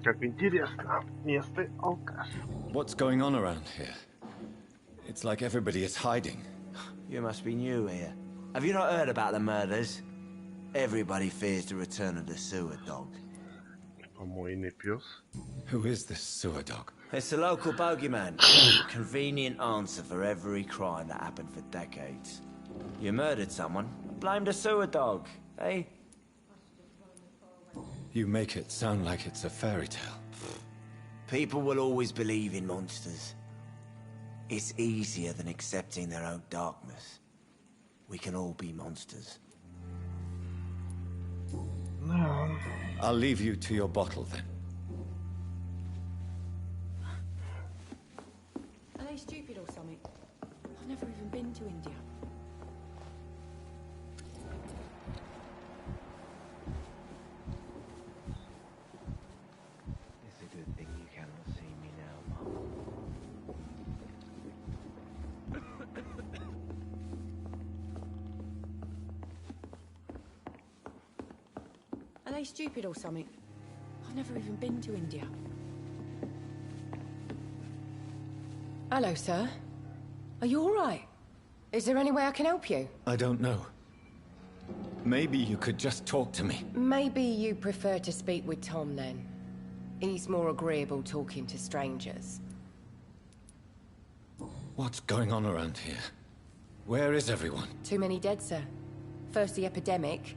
Как интересно. Место алкаш. What's going on around here? It's like everybody is hiding. You must be new here. Have you not heard about the murders? Everybody fears the return of the sewer dog. Помойный пес. Who is this sewer dog? It's the local bogeyman. Convenient answer for every crime that happened for decades. You murdered someone, blame the sewer dog, eh? You make it sound like it's a fairy tale. People will always believe in monsters. It's easier than accepting their own darkness. We can all be monsters. No. I'll leave you to your bottle then. they stupid or something? I've never even been to India. It's a good thing you cannot see me now, Mum. Are they stupid or something? I've never even been to India. Hello, sir. Are you all right? Is there any way I can help you? I don't know. Maybe you could just talk to me. Maybe you prefer to speak with Tom, then. He's more agreeable talking to strangers. What's going on around here? Where is everyone? Too many dead, sir. First the epidemic,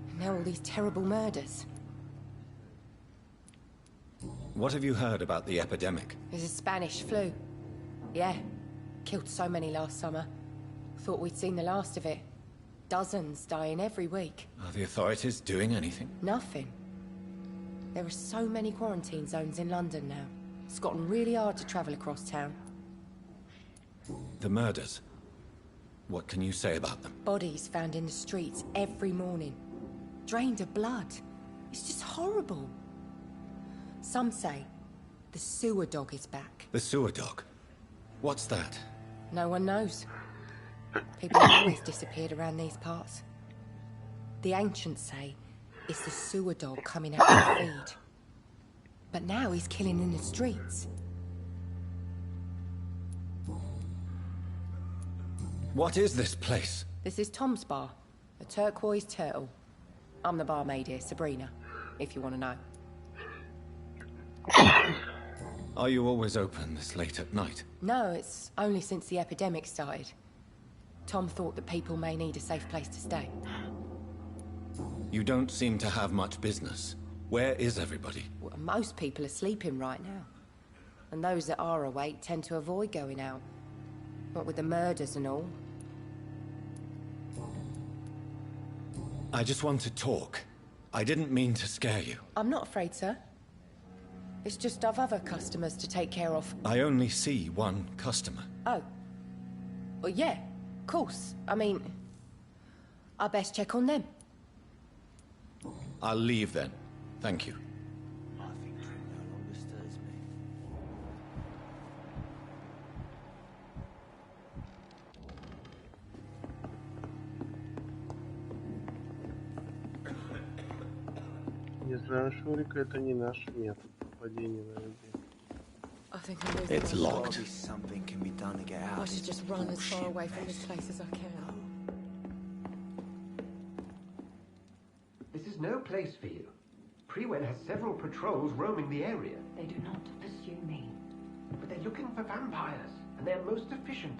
and now all these terrible murders. What have you heard about the epidemic? There's a Spanish flu. Yeah. Killed so many last summer. Thought we'd seen the last of it. Dozens dying every week. Are the authorities doing anything? Nothing. There are so many quarantine zones in London now. It's gotten really hard to travel across town. The murders. What can you say about them? Bodies found in the streets every morning. Drained of blood. It's just horrible. Some say the sewer dog is back. The sewer dog? What's that? No one knows. People have always disappeared around these parts. The ancients say it's the sewer dog coming out to feed. But now he's killing in the streets. What is this place? This is Tom's bar, the Turquoise Turtle. I'm the barmaid here, Sabrina, if you want to know. Are you always open this late at night? No, it's only since the epidemic started. Tom thought that people may need a safe place to stay. You don't seem to have much business. Where is everybody? Well, most people are sleeping right now. And those that are awake tend to avoid going out. What with the murders and all. I just want to talk. I didn't mean to scare you. I'm not afraid, sir. It's just I've other customers to take care of. I only see one customer. Oh. Well, yeah, of course. I mean, I best check on them. I'll leave then. Thank you. I think drink no longer stirs me. Не знаю, Шурик, это не наш метод нападения на людей. I think I'm losing It's my locked. Maybe something can be done to get out. I of should this just run as far bullshit away from mess. this place as I can. This is no place for you. Prewen has several patrols roaming the area, They do not pursue me. but they're looking for vampires, and they're most efficient.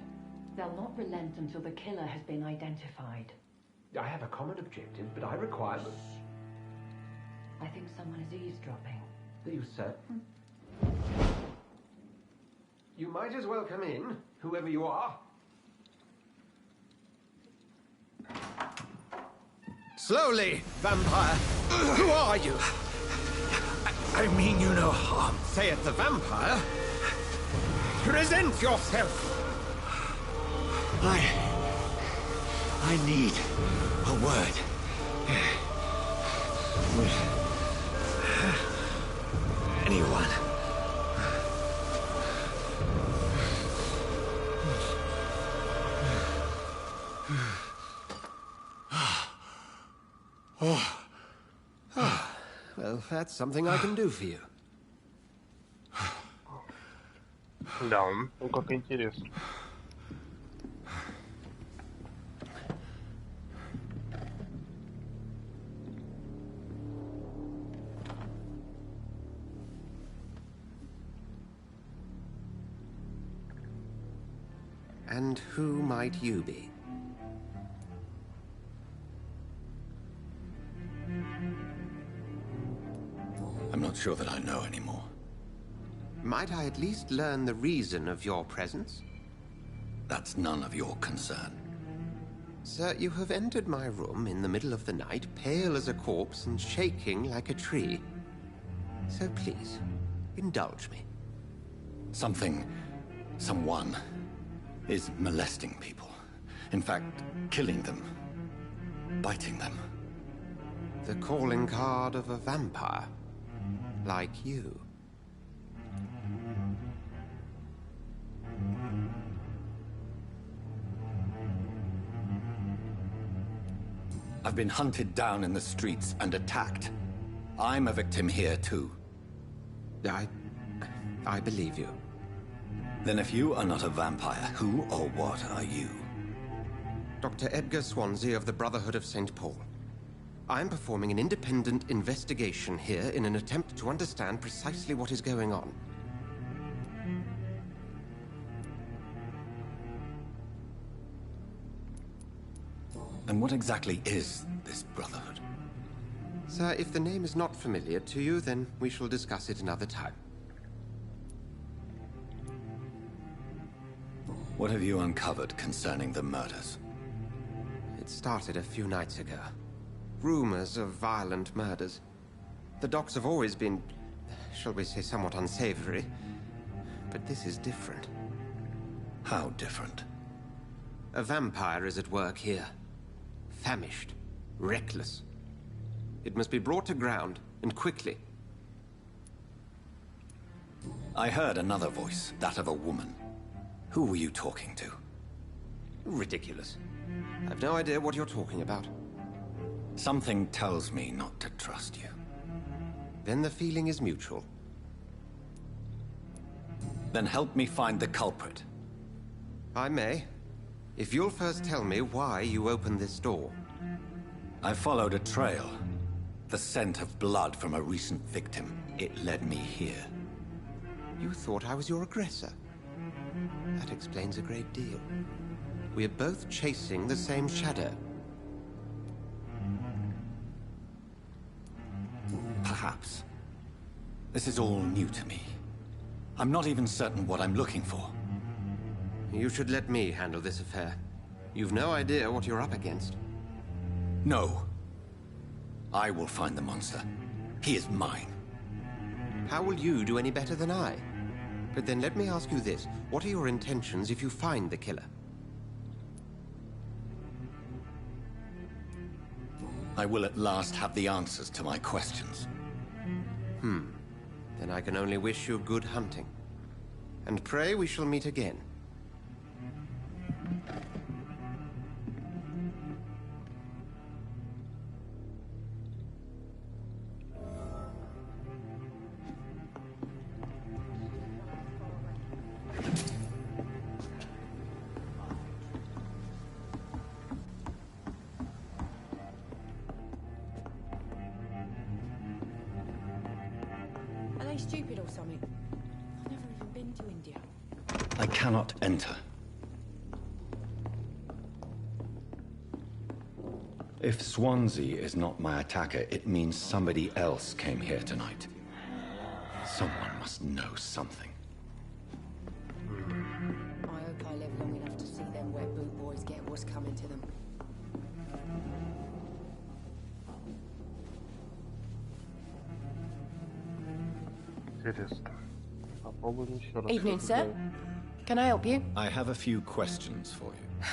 They'll not relent until the killer has been identified. I have a common objective, but I require... I think someone is eavesdropping. Are you certain? You might as well come in, whoever you are. Slowly, vampire. Who are you? I mean you no harm, saith the vampire. Present yourself. I need a word. With anyone. Well, that's something I can do for you. Да, ну как интересно. And who might you be? I'm not sure that I know anymore. Might I at least learn the reason of your presence? That's none of your concern. Sir, you have entered my room in the middle of the night, pale as a corpse and shaking like a tree. So please, indulge me. Something Someone is molesting people. In fact, killing them. Biting them. The calling card of a vampire. Like you. I've been hunted down in the streets and attacked. I'm a victim here, too. I believe you. Then if you are not a vampire, who or what are you? Dr. Edgar Swansea of the Brotherhood of St. Paul. I'm performing an independent investigation here in an attempt to understand precisely what is going on. And what exactly is this Brotherhood? Sir, if the name is not familiar to you, then we shall discuss it another time. What have you uncovered concerning the murders? It started a few nights ago. Rumors of violent murders. The docks have always been, shall we say, somewhat unsavory. But this is different. How different? A vampire is at work here. Famished. Reckless. It must be brought to ground, and quickly. I heard another voice, that of a woman. Who were you talking to? Ridiculous. I've no idea what you're talking about. Something tells me not to trust you. Then the feeling is mutual. Then help me find the culprit. I may. If you'll first tell me why you opened this door. I followed a trail. The scent of blood from a recent victim. It led me here. You thought I was your aggressor. That explains a great deal. We're both chasing the same shadow. Perhaps. This is all new to me. I'm not even certain what I'm looking for. You should let me handle this affair. You've no idea what you're up against. No. I will find the monster. He is mine. How will you do any better than I? But then let me ask you this. What are your intentions if you find the killer? I will at last have the answers to my questions. Then I can only wish you good hunting. And pray we shall meet again. Are they stupid or something? I've never even been to India. I cannot enter. If Swansea is not my attacker, it means somebody else came here tonight. Someone must know something. I hope I live long enough to see them wet boot boys get what's coming to them. Интересно. Попробуем еще раз. Evening, sir. Can I help you? I have a few questions for you.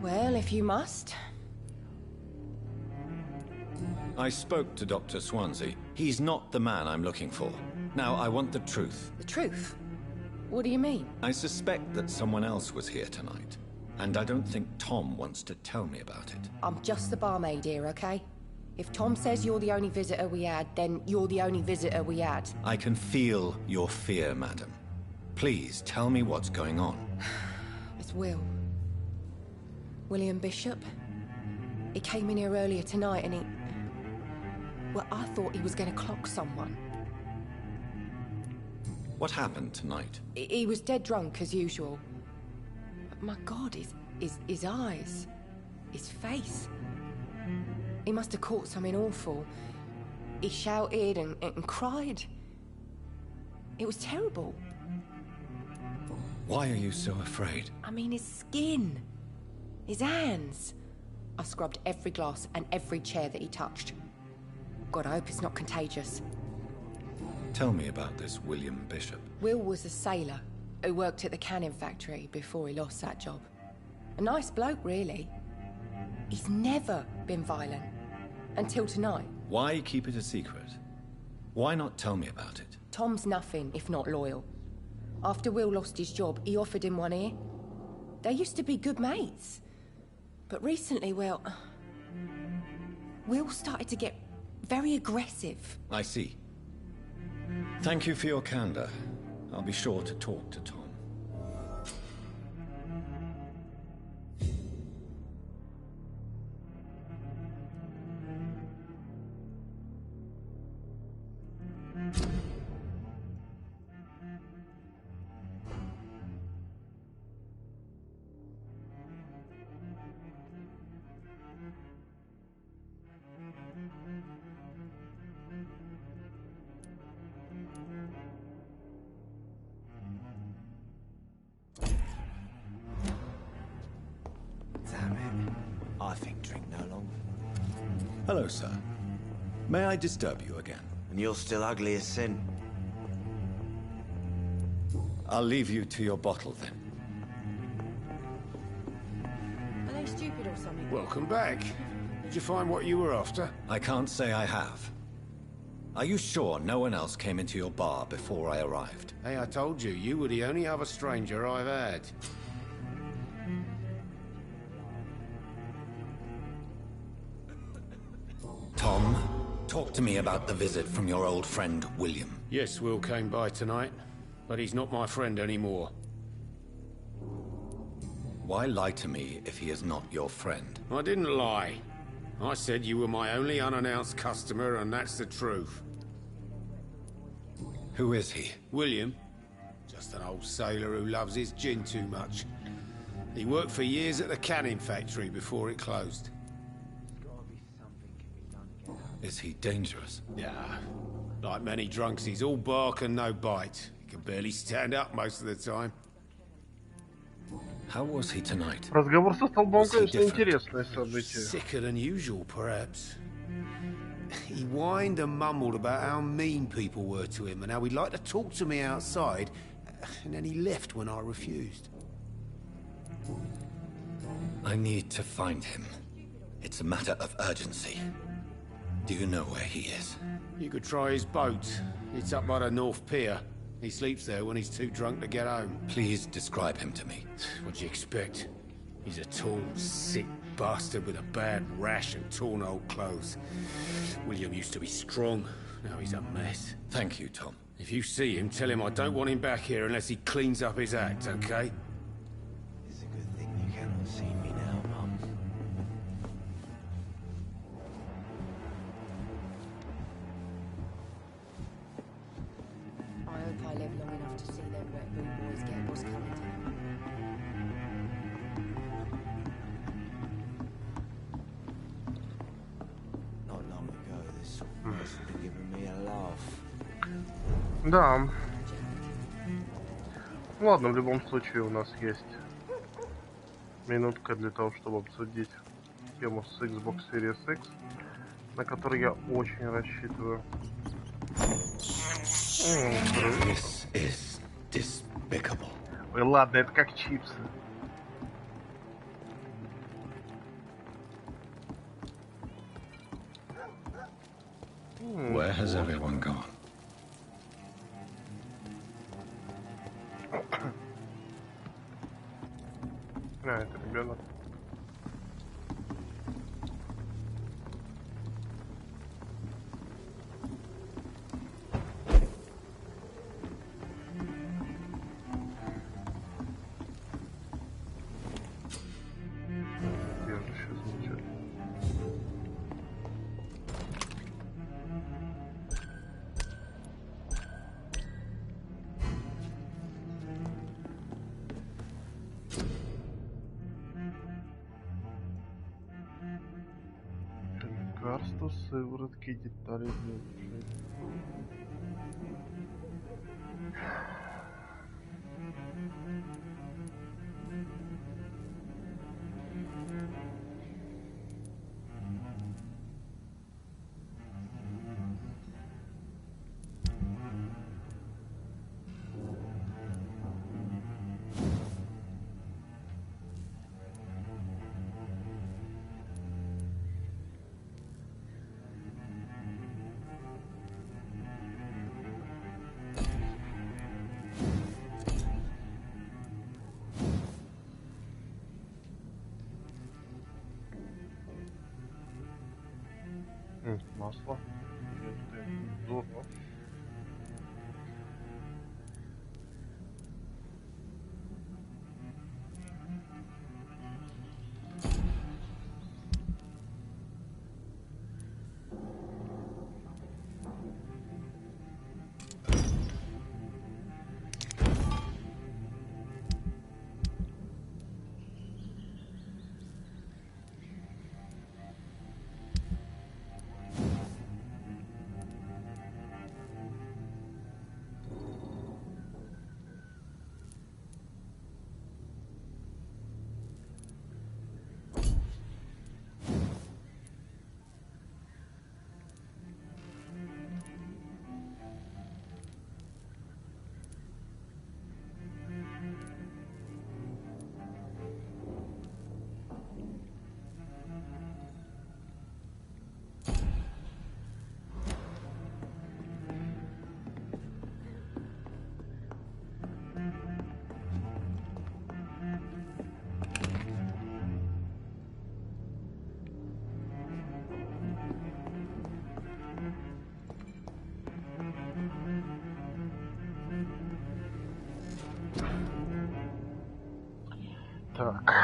Well, if you must. I spoke to Dr. Swansea. He's not the man I'm looking for. Now, I want the truth. The truth? What do you mean? I suspect that someone else was here tonight. And I don't think Tom wants to tell me about it. I'm just the barmaid here, okay? If Tom says you're the only visitor we had, then you're the only visitor we had. I can feel your fear, madam. Please, tell me what's going on. It's Will. William Bishop. He came in here earlier tonight and he... Well, I thought he was going to clock someone. What happened tonight? He was dead drunk, as usual. But my God, his eyes... his face... He must have caught something awful. He shouted and cried. It was terrible. Why are you so afraid? I mean, his skin. His hands. I scrubbed every glass and every chair that he touched. God, I hope it's not contagious. Tell me about this William Bishop. Will was a sailor. who worked at the canning factory before he lost that job. A nice bloke, really. He's never been violent. Until tonight. Why keep it a secret? Why not tell me about it? Tom's nothing if not loyal. After Will lost his job, he offered him one ear. They used to be good mates. But recently, well, Will started to get very aggressive. I see. Thank you for your candor. I'll be sure to talk to Tom. Damn it. I think drink no longer. Hello, sir. May I disturb you again? And you're still ugly as sin. I'll leave you to your bottle, then. Are they stupid or something? Welcome back. Did you find what you were after? I can't say I have. Are you sure no one else came into your bar before I arrived? Hey, I told you, you were the only other stranger I've had. Tom, talk to me about the visit from your old friend, William. Yes, Will came by tonight, but he's not my friend anymore. Why lie to me if he is not your friend? I didn't lie. I said you were my only unannounced customer, and that's the truth. Who is he? William. Just an old sailor who loves his gin too much. He worked for years at the canning factory before it closed. Is he dangerous? Yeah. Like many drunks, he's all bark and no bite. He can barely stand up most of the time. How was he tonight? Разговор со столбом, конечно, интересное событие. Sicker than usual, perhaps. He whined and mumbled about how mean people were to him and how he'd like to talk to me outside, and then he left when I refused. I need to find him. It's a matter of urgency. Do you know where he is? You could try his boat. It's up by the North Pier. He sleeps there when he's too drunk to get home. Please describe him to me. What'd you expect? He's a tall, sick bastard with a bad rash and torn old clothes. William used to be strong. Now he's a mess. Thank you, Tom. If you see him, tell him I don't want him back here unless he cleans up his act, okay? It's a good thing you cannot see me now, Mum. I hope I live long enough to see them Red Bull boys get what's coming to them. Not long ago, this sort of person would have given me a laugh. Да. Ладно, в любом случае у нас есть минутка для того, чтобы обсудить тему с Xbox Series X, на который я очень рассчитываю. This is despicable. Ой, ладно, это как чипсы. Where has everyone gone? А, это ребенок. Я же сейчас замечательно. Лекарства, сыворотки, детали для улучшения. масло. Это здорово. Так.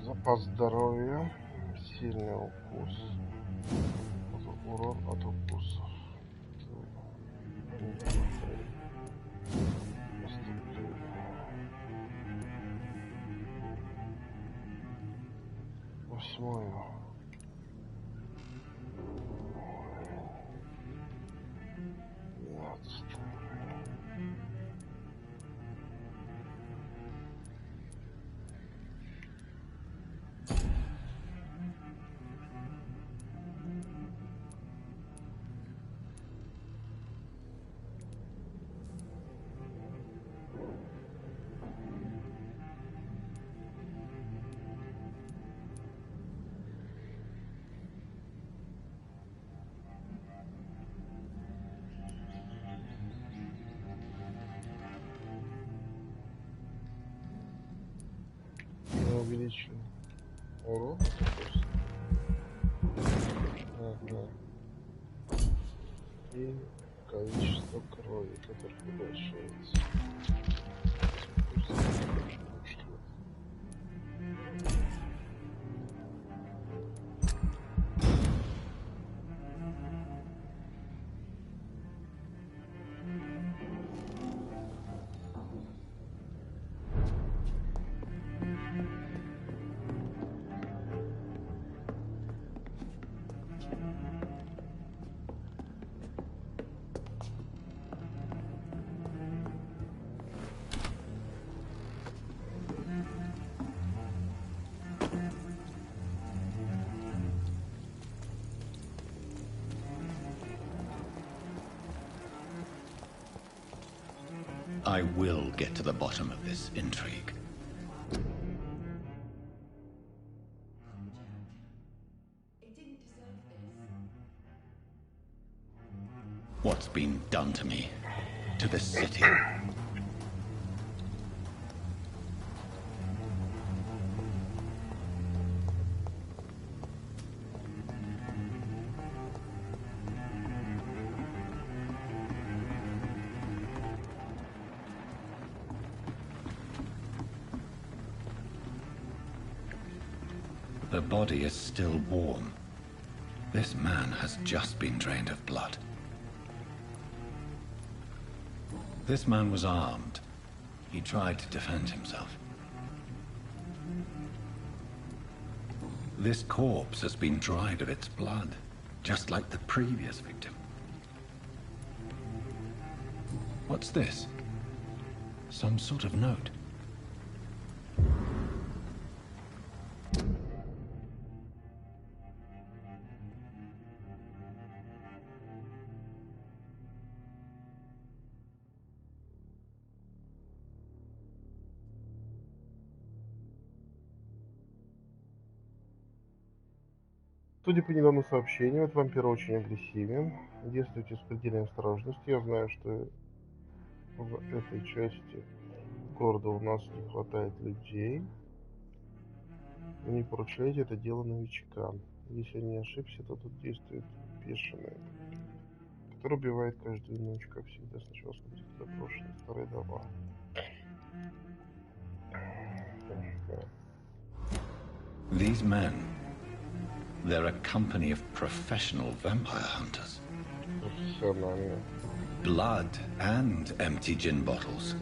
Запас здоровья, сильный укус, урон от укусов. Восьмое. Увеличим урон. Ага. И количество крови, которое уменьшается. I will get to the bottom of this intrigue. What's been done to me? To this city? The body is still warm. This man has just been drained of blood. This man was armed. He tried to defend himself. This corpse has been dried of its blood, just like the previous victim. What's this? Some sort of note. Судя по недавнему сообщению, этот вампир очень агрессивен. Действуйте с предельной осторожностью. Я знаю, что в этой части Города у нас не хватает людей. Вы не поручаете это дело новичкам. Если я не ошибся, то тут действует бешеный, который убивает каждую ночь, как всегда. Сначала смотрите заброшенные старые дома. These men, they're a company of professional vampire hunters. Профессионально. Blood and empty gin bottles.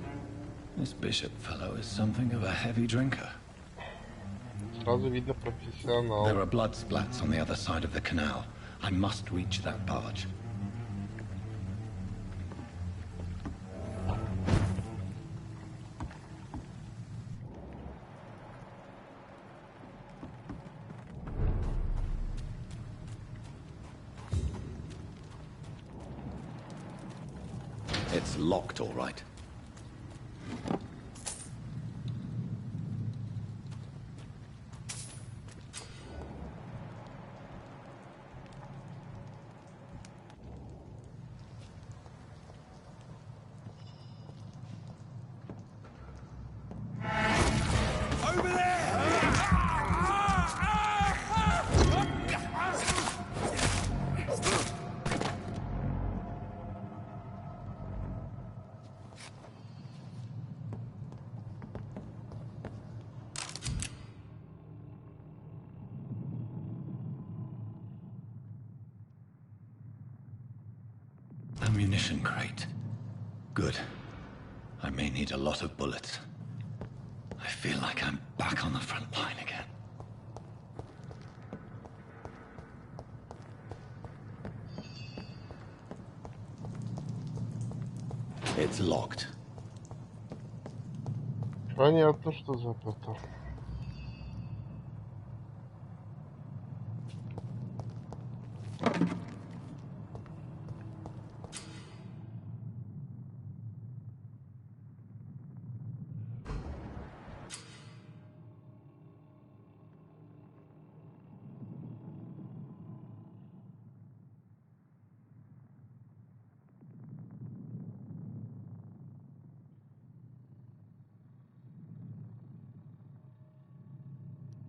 This bishop fellow is something of a heavy drinker. Сразу видно профессионал. There are blood splats on the other side of the canal. I must reach that barge. It's locked, all right. Ammunition crate. Good. I may need a lot of bullets. I feel like I'm back on the front line again. It's locked. Понятно, что заперто.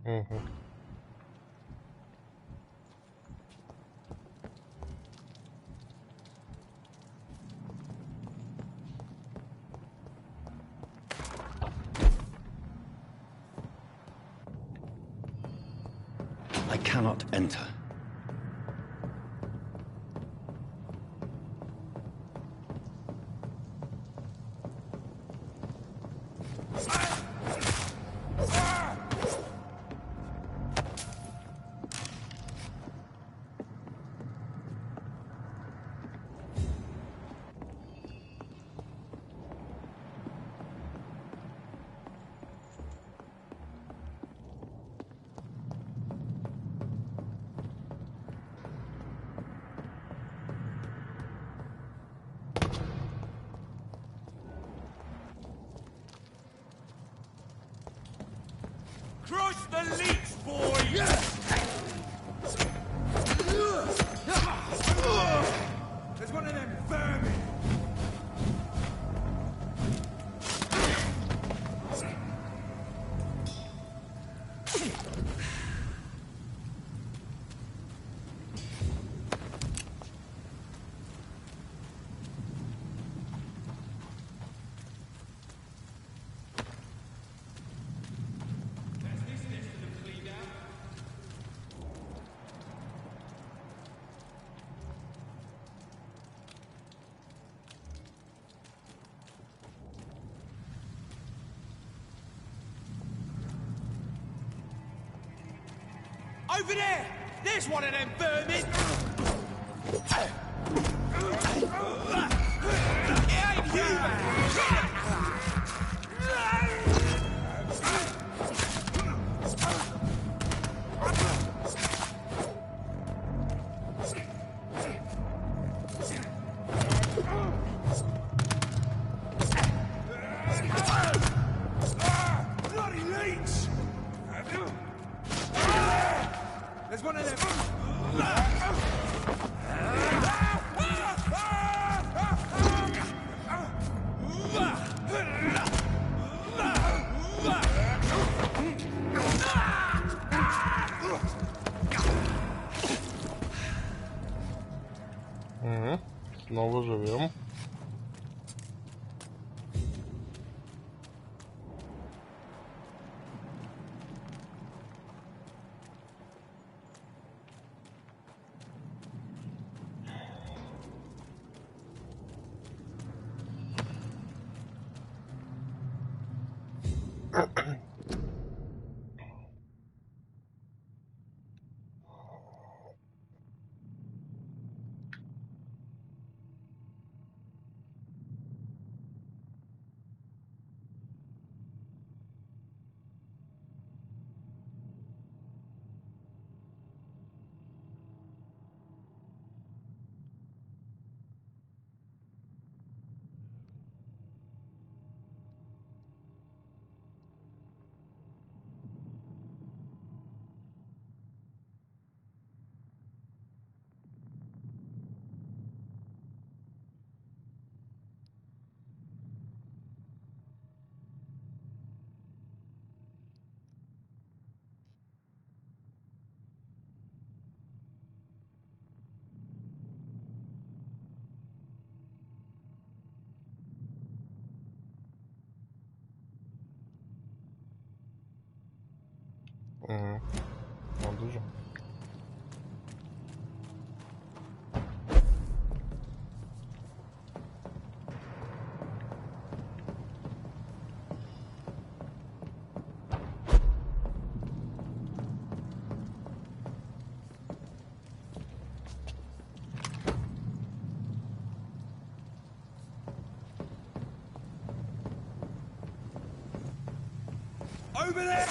Угу. I cannot enter. Crush the leech, boy! There's one of them vermin! Over there! There's one of them vermin! It ain't human! Bloody leech! There's one of them. Снова живем. Надо же. Over there!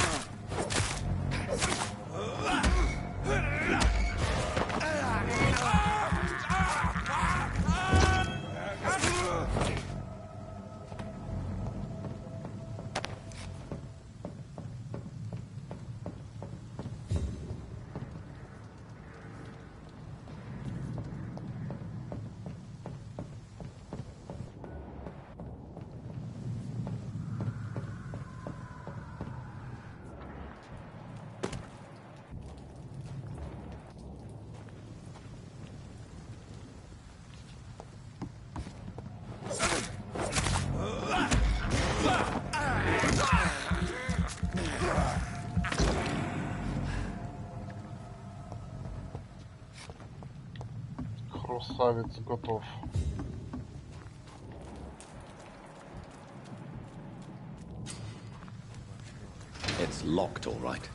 Красавец готов. It's locked, all right.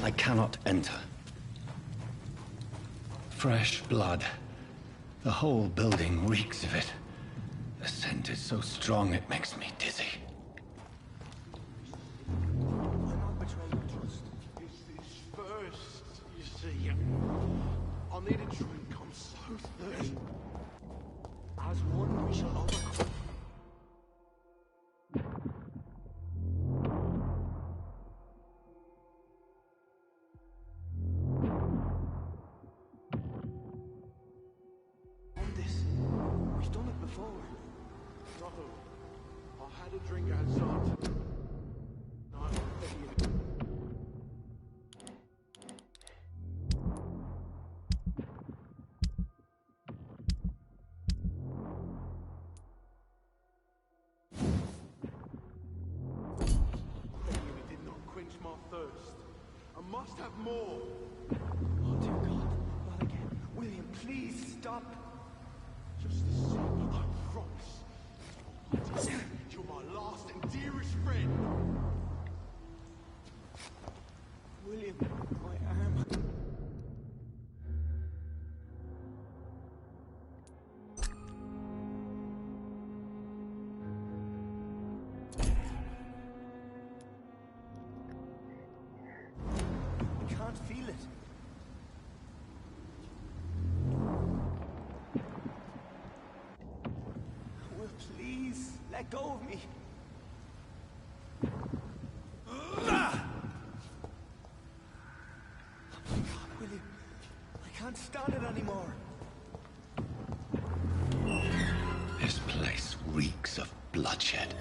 I cannot enter. Fresh blood. The whole building reeks of it. The scent is so strong it makes me dizzy. I'm not betraying your trust. It's this first, you see. I need a drink. I'm so thirsty. As one, we shall overcome. On this, we've done it before. No, I had a drink outside. No, I'm begging you. My thirst. I must have more. Oh dear God, not again. William, please stop. Just a sip, I promise. You're my last and dearest friend. William, my arm. Feel it. Will please let go of me. William, I can't stand it anymore. This place reeks of bloodshed.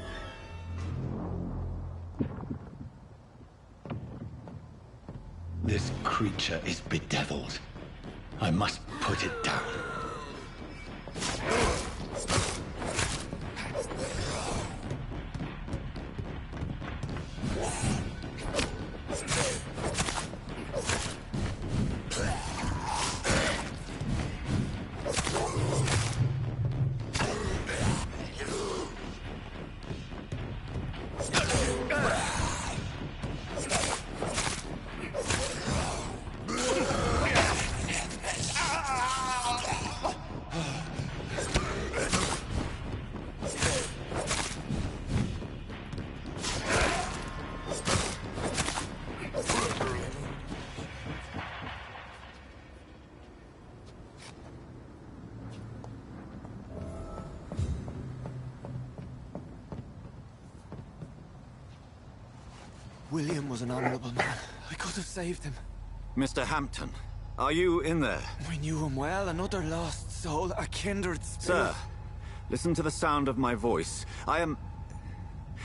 This creature is bedeviled. I must put it down. William was an honorable man. I could have saved him. Mr. Hampton, are you in there? I knew him well, another lost soul, a kindred spirit. Sir, listen to the sound of my voice. I'm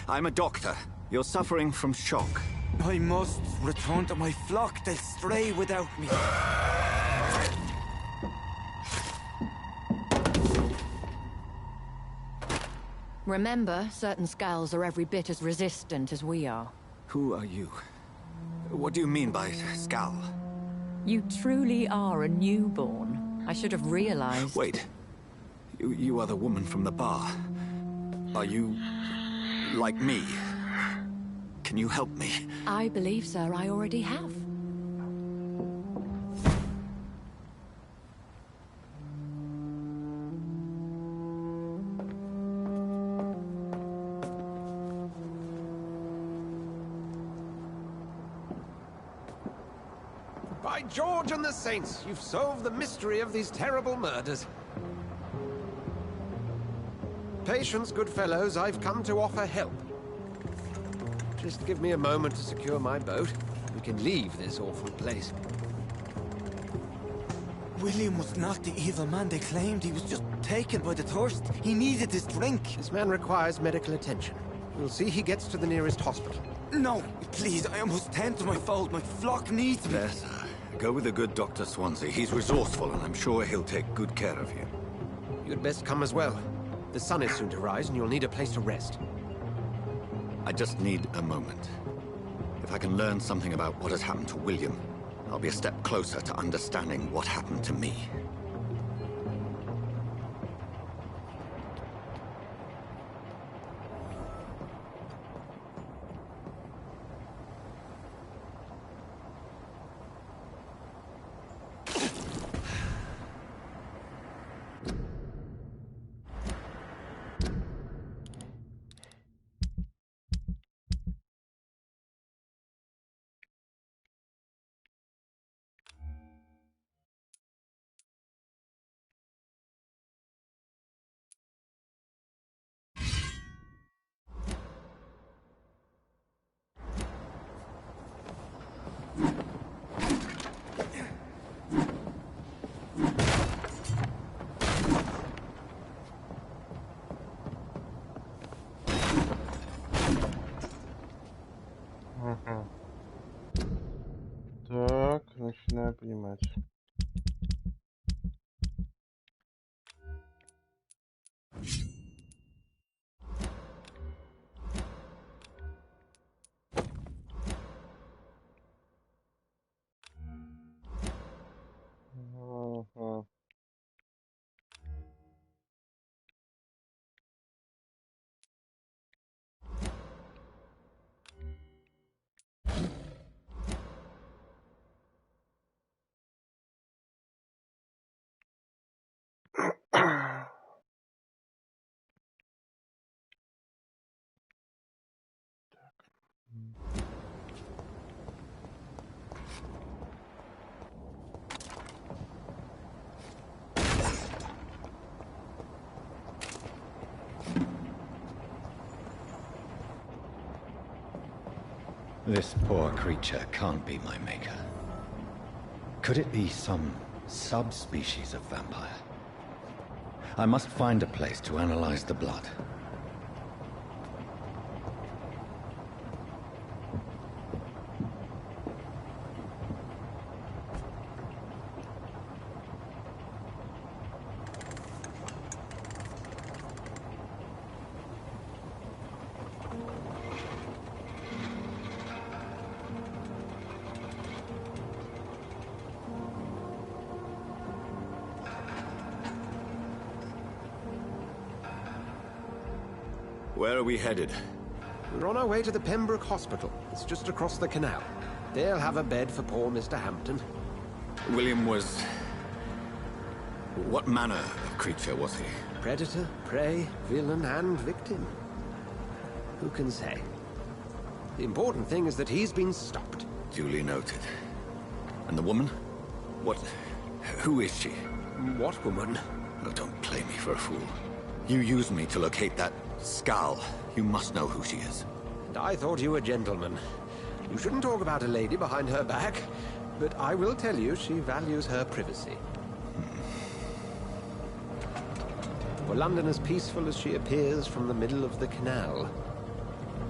a doctor. You're suffering from shock. I must return to my flock. They'll stray without me. Remember, certain skulls are every bit as resistant as we are. Who are you? What do you mean by skull? You truly are a newborn. I should have realized. Wait. You are the woman from the bar. Are you like me? Can you help me? I believe, sir, I already have. By George and the Saints, you've solved the mystery of these terrible murders. Patience, good fellows, I've come to offer help. Just give me a moment to secure my boat. We can leave this awful place. William was not the evil man they claimed. He was just taken by the thirst. He needed his drink. This man requires medical attention. We'll see he gets to the nearest hospital. No, please, I must tend to my fold. My flock needs me. There, sir. Go with the good Dr. Swansea. He's resourceful, and I'm sure he'll take good care of you. You'd best come as well. The sun is soon to rise, and you'll need a place to rest. I just need a moment. If I can learn something about what has happened to William, I'll be a step closer to understanding what happened to me. начинаю понимать. Ага. This poor creature can't be my maker. Could it be some subspecies of vampire? I must find a place to analyze the blood. Where are we headed? We're on our way to the Pembroke Hospital. It's just across the canal. They'll have a bed for poor Mr. Hampton. William was... What manner of creature was he? Predator, prey, villain, and victim. Who can say? The important thing is that he's been stopped. Duly noted. And the woman? What... Who is she? What woman? Oh, don't play me for a fool. You used me to locate that skull. You must know who she is. And I thought you a gentleman. You shouldn't talk about a lady behind her back, but I will tell you she values her privacy. For London as peaceful as she appears from the middle of the canal.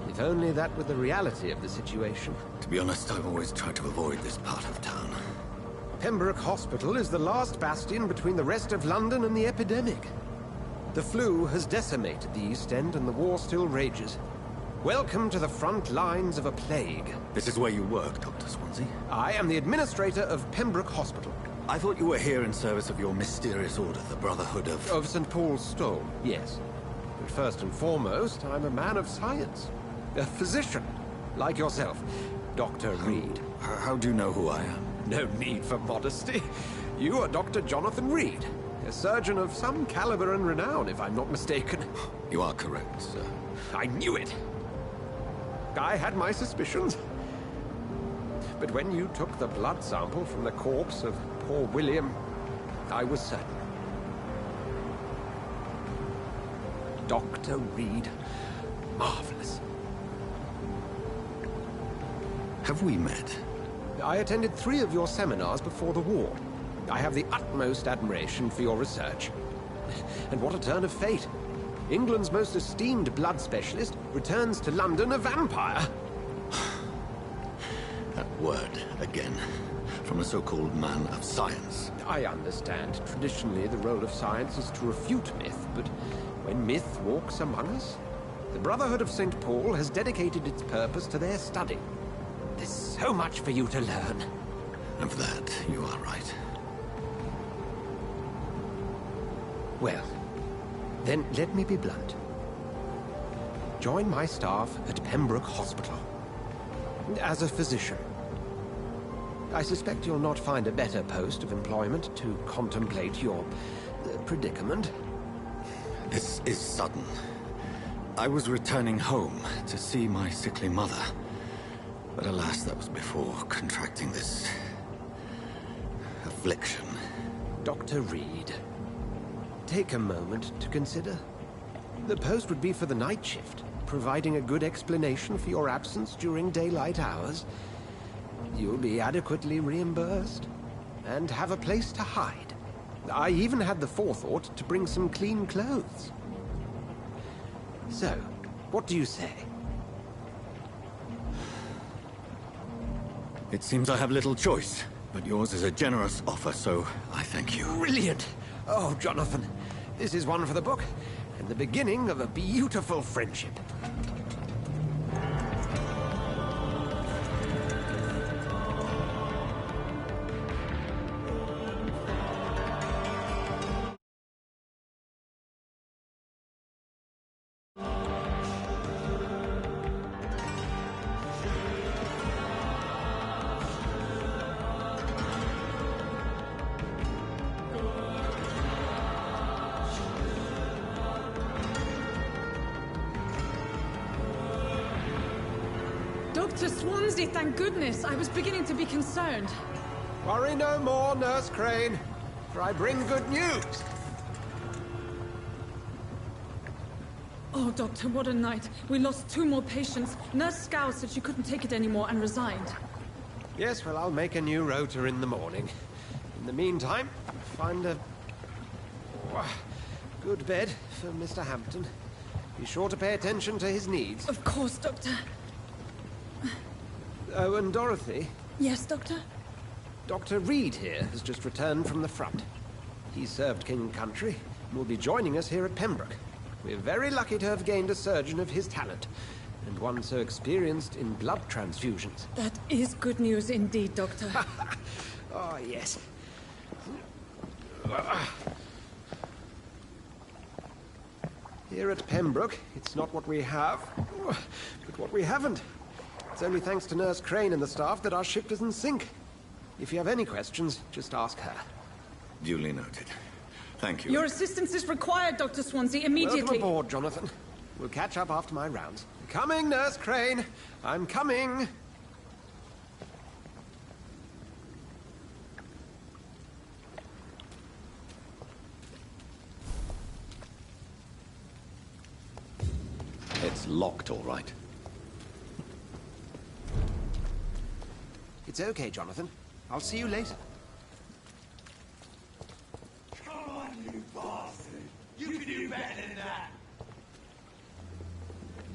If only that were the reality of the situation. To be honest, I've always tried to avoid this part of town. Pembroke Hospital is the last bastion between the rest of London and the epidemic. The flu has decimated the East End and the war still rages. Welcome to the front lines of a plague. This is where you work, Dr. Swansea? I am the administrator of Pembroke Hospital. I thought you were here in service of your mysterious order, the Brotherhood of... Of St. Paul's Stone, yes. But first and foremost, I'm a man of science. A physician, like yourself, Dr. Reed. How do you know who I am? No need for modesty. You are Dr. Jonathan Reed. A surgeon of some caliber and renown, if I'm not mistaken. You are correct, sir. I knew it! I had my suspicions. But when you took the blood sample from the corpse of poor William, I was certain. Dr. Reed. Marvelous. Have we met? I attended 3 of your seminars before the war. I have the utmost admiration for your research. And what a turn of fate. England's most esteemed blood specialist returns to London a vampire. That word, again. From a so-called man of science. I understand. Traditionally, the role of science is to refute myth, but when myth walks among us, the Brotherhood of St. Paul has dedicated its purpose to their study. There's so much for you to learn. Of that, you are right. Well, then let me be blunt. Join my staff at Pembroke Hospital. As a physician. I suspect you'll not find a better post of employment to contemplate your predicament. This is sudden. I was returning home to see my sickly mother. But alas, that was before contracting this... affliction. Dr. Reed, take a moment to consider. The post would be for the night shift, providing a good explanation for your absence during daylight hours. You'll be adequately reimbursed, and have a place to hide. I even had the forethought to bring some clean clothes. So, what do you say? It seems I have little choice. But yours is a generous offer, so I thank you. Brilliant! Oh, Jonathan, this is one for the book, and the beginning of a beautiful friendship. Dr. Swansea, thank goodness. I was beginning to be concerned. Worry no more, Nurse Crane, for I bring good news. Oh, Doctor, what a night. We lost 2 more patients. Nurse Scow said she couldn't take it anymore and resigned. Yes, well, I'll make a new rota in the morning. In the meantime, find a good bed for Mr. Hampton. Be sure to pay attention to his needs. Of course, Doctor. Oh, and Dorothy? Yes, Doctor? Dr. Reed here has just returned from the front. He served King and Country and will be joining us here at Pembroke. We're very lucky to have gained a surgeon of his talent, and one so experienced in blood transfusions. That is good news indeed, Doctor. Oh, yes. Here at Pembroke, it's not what we have, but what we haven't. It's only thanks to Nurse Crane and the staff that our ship doesn't sink. If you have any questions, just ask her. Duly noted. Thank you. Your assistance is required, Dr. Swansea, immediately. Welcome aboard, Jonathan. We'll catch up after my rounds. Coming, Nurse Crane. I'm coming. It's locked, all right. It's okay, Jonathan. I'll see you later. Come on, you bastard! You can do better than that!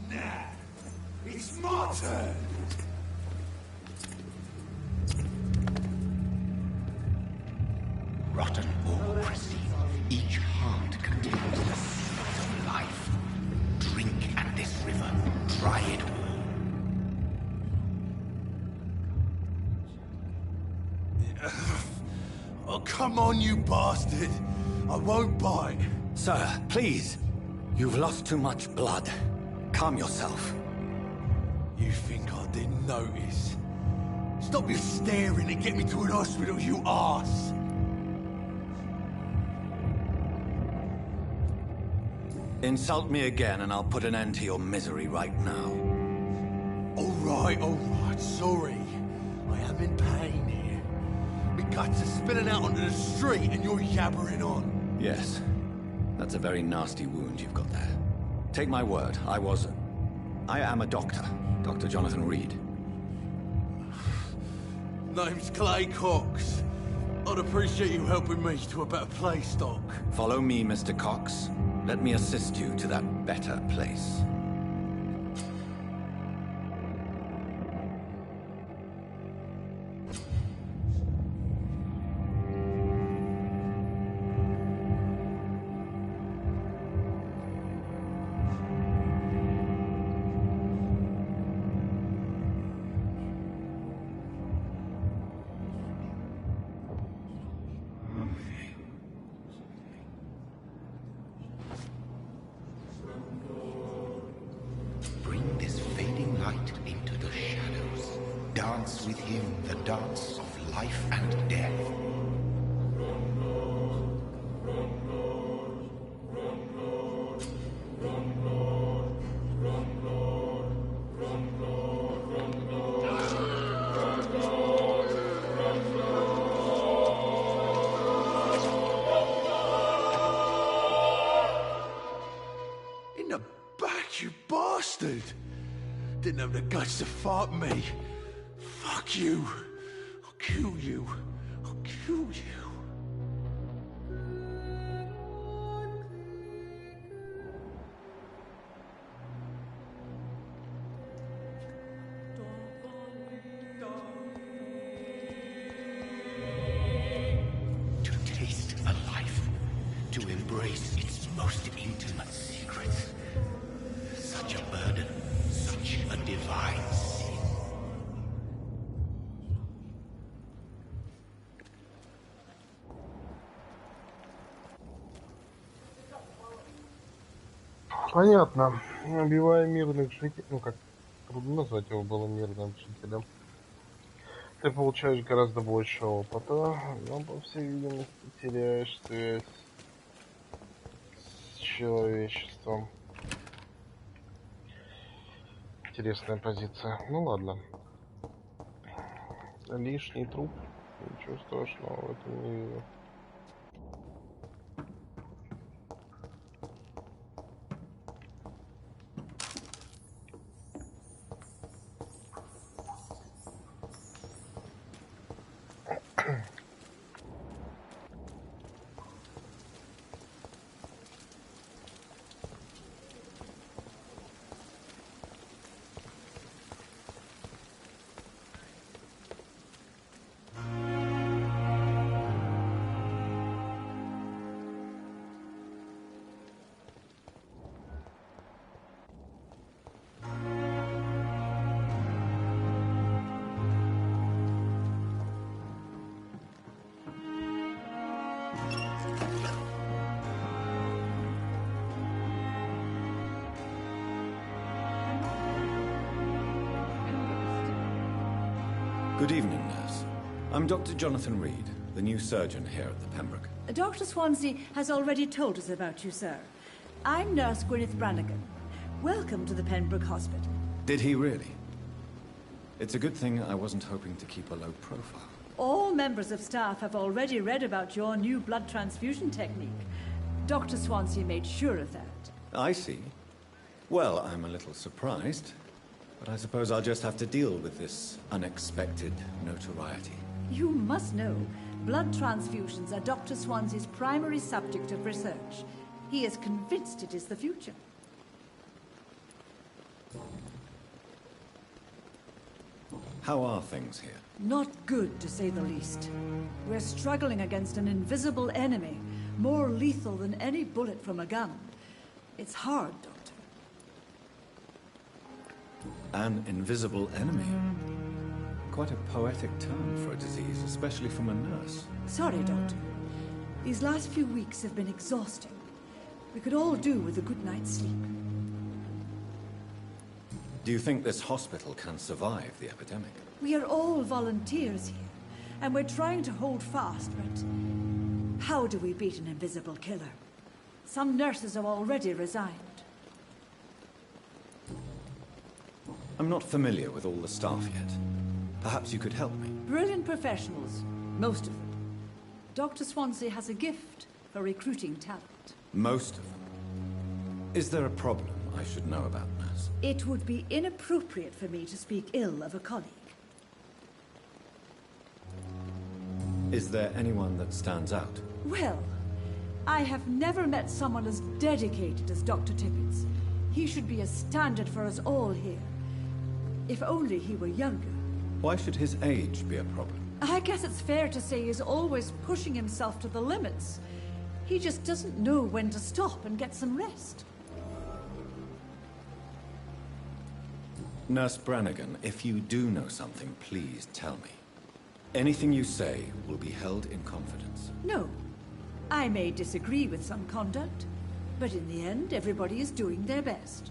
Nah, it's my turn! Rotten or pristine, each heart contains the seed of life. Drink at this river, try it all. Oh, come on, you bastard! I won't bite. Sir, please. You've lost too much blood. Calm yourself. You think I didn't notice? Stop your staring and get me to an hospital, you arse! Insult me again and I'll put an end to your misery right now. All right, sorry. I am in pain here. My guts are spilling out onto the street and you're yabbering on. Yes. That's a very nasty wound you've got there. Take my word, I am a doctor. Dr. Jonathan Reed. Name's Clay Cox. I'd appreciate you helping me to a better place, Doc. Follow me, Mr. Cox. Let me assist you to that better place. Bring this fading light into the shadows. Dance with him the dance of life and death. In the back, you bastard! Didn't have the guts to fight me. Fuck you. I'll kill you. I'll kill you. Понятно. Убивая мирных жителей, ну как, трудно назвать его было мирным жителем. Ты получаешь гораздо больше опыта, но, по всей видимости, теряешь связь с человечеством. Интересная позиция. Ну ладно. Лишний труп. Ничего страшного в этом не вижу. Good evening, nurse. I'm Dr. Jonathan Reed, the new surgeon here at the Pembroke. Dr. Swansea has already told us about you, sir. I'm Nurse Gwyneth Brannigan. Welcome to the Pembroke Hospital. Did he really? It's a good thing I wasn't hoping to keep a low profile. All members of staff have already read about your new blood transfusion technique. Dr. Swansea made sure of that. I see. Well, I'm a little surprised, but I suppose I'll just have to deal with this unexpected notoriety. You must know, blood transfusions are Dr. Swansea's primary subject of research. He is convinced it is the future. How are things here? Not good, to say the least. We're struggling against an invisible enemy, more lethal than any bullet from a gun. It's hard, Doctor. An invisible enemy? Quite a poetic term for a disease, especially from a nurse. Sorry, Doctor. These last few weeks have been exhausting. We could all do with a good night's sleep. Do you think this hospital can survive the epidemic? We are all volunteers here, and we're trying to hold fast, but how do we beat an invisible killer? Some nurses have already resigned. I'm not familiar with all the staff yet. Perhaps you could help me. Brilliant professionals, most of them. Dr. Swansea has a gift for recruiting talent. Most of them? Is there a problem I should know about, nurse? It would be inappropriate for me to speak ill of a colleague. Is there anyone that stands out? Well, I have never met someone as dedicated as Dr. Tippett. He should be a standard for us all here. If only he were younger. Why should his age be a problem? I guess it's fair to say he's always pushing himself to the limits. He just doesn't know when to stop and get some rest. Nurse Brannigan, if you do know something, please tell me. Anything you say will be held in confidence. No. I may disagree with some conduct, but in the end, everybody is doing their best.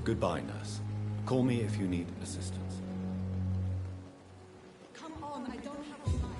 Goodbye, nurse. Call me if you need assistance. Come on, I don't have a mind.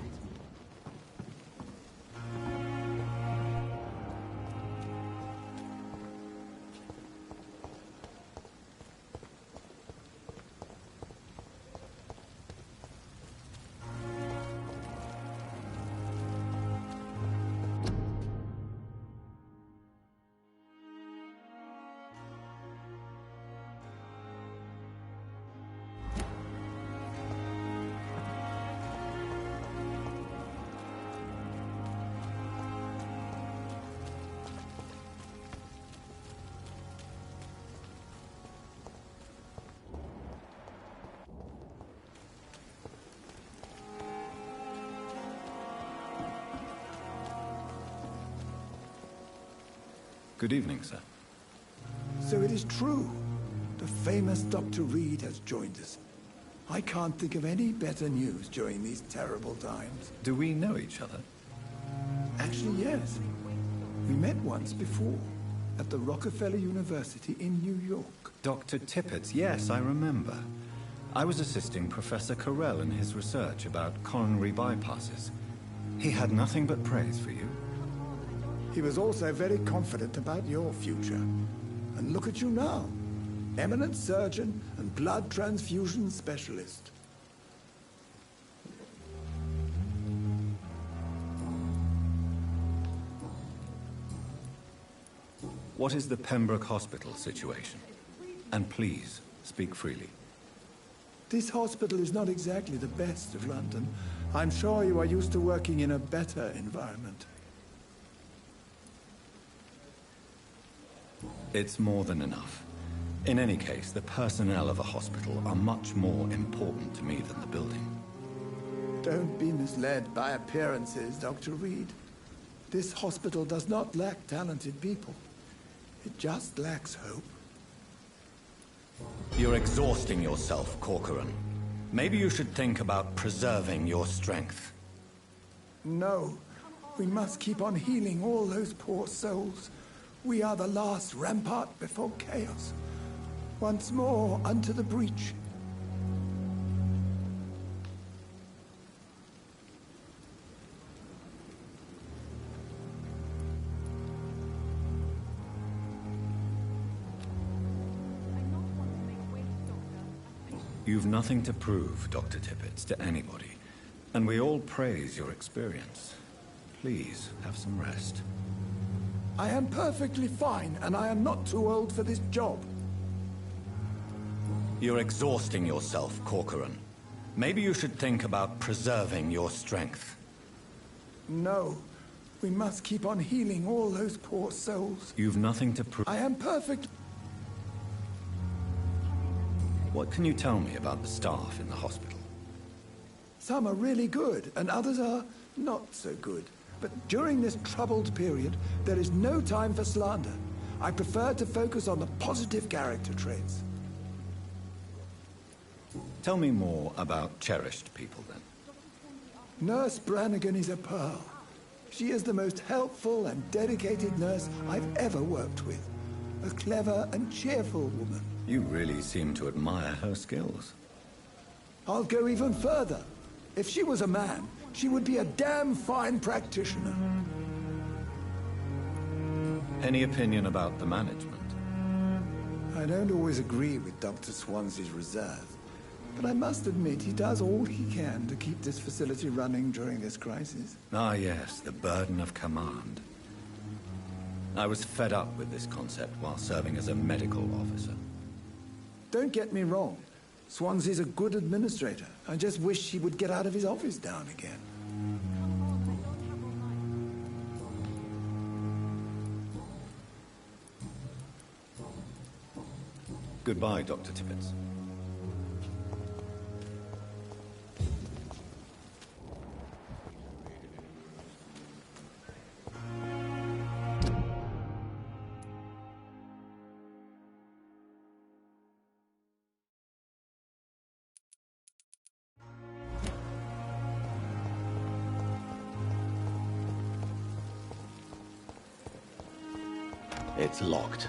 Good evening, sir. So it is true. The famous Dr. Reed has joined us. I can't think of any better news during these terrible times. Do we know each other? Actually, yes. We met once before, at the Rockefeller University in New York. Dr. Tippett, yes, I remember. I was assisting Professor Carell in his research about coronary bypasses. He had nothing but praise for you. He was also very confident about your future. And look at you now. Eminent surgeon and blood transfusion specialist. What is the Pembroke Hospital situation? And please, speak freely. This hospital is not exactly the best of London. I'm sure you are used to working in a better environment. It's more than enough. In any case, the personnel of a hospital are much more important to me than the building. Don't be misled by appearances, Dr. Reed. This hospital does not lack talented people. It just lacks hope. You're exhausting yourself, Corcoran. Maybe you should think about preserving your strength. No. We must keep on healing all those poor souls. We are the last rampart before chaos. Once more unto the breach. You've nothing to prove, Dr. Tippett, to anybody. And we all praise your experience. Please, have some rest. I am perfectly fine, and I am not too old for this job. You're exhausting yourself, Corcoran. Maybe you should think about preserving your strength. No. We must keep on healing all those poor souls. You've nothing to prove. I am perfect. What can you tell me about the staff in the hospital? Some are really good, and others are not so good. But during this troubled period, there is no time for slander. I prefer to focus on the positive character traits. Tell me more about cherished people, then. Nurse Brannigan is a pearl. She is the most helpful and dedicated nurse I've ever worked with. A clever and cheerful woman. You really seem to admire her skills. I'll go even further. If she was a man, she would be a damn fine practitioner. Any opinion about the management? I don't always agree with Dr. Swansea's reserve, but I must admit he does all he can to keep this facility running during this crisis. Ah, yes, the burden of command. I was fed up with this concept while serving as a medical officer. Don't get me wrong. Swansea's a good administrator. I just wish he would get out of his office down again. Goodbye, Dr. Tippett. It's locked.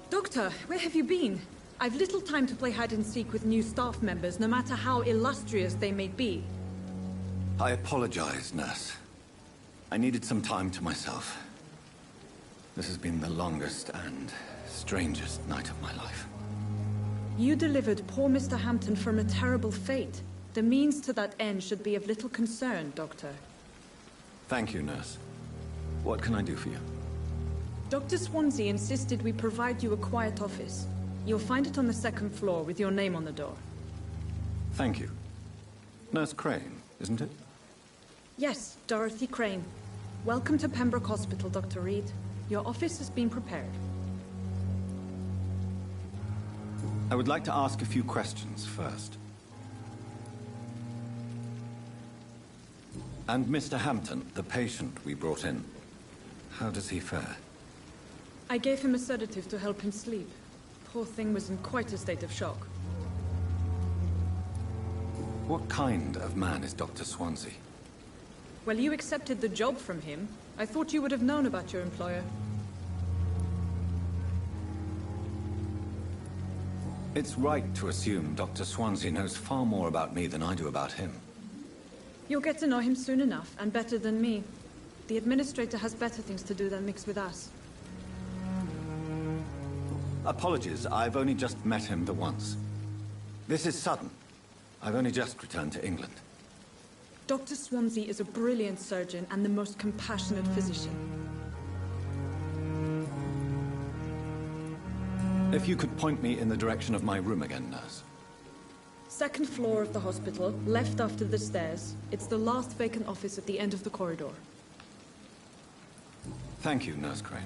Doctor, where have you been? I've little time to play hide-and-seek with new staff members, no matter how illustrious they may be. I apologize, nurse. I needed some time to myself. This has been the longest and strangest night of my life. You delivered poor Mr. Hampton from a terrible fate. The means to that end should be of little concern, Doctor. Thank you, nurse. What can I do for you? Dr. Swansea insisted we provide you a quiet office. You'll find it on the second floor with your name on the door. Thank you. Nurse Crane, isn't it? Yes, Dorothy Crane. Welcome to Pembroke Hospital, Dr. Reed. Your office has been prepared. I would like to ask a few questions first. And Mr. Hampton, the patient we brought in, how does he fare? I gave him a sedative to help him sleep. Poor thing was in quite a state of shock. What kind of man is Dr. Swansea? Well, you accepted the job from him. I thought you would have known about your employer. It's right to assume Dr. Swansea knows far more about me than I do about him. You'll get to know him soon enough, and better than me. The administrator has better things to do than mix with us. Apologies, I've only just met him the once. This is sudden. I've only just returned to England. Dr. Swansea is a brilliant surgeon and the most compassionate physician. If you could point me in the direction of my room again, nurse. Second floor of the hospital, left after the stairs. It's the last vacant office at the end of the corridor. Thank you, Nurse Crane.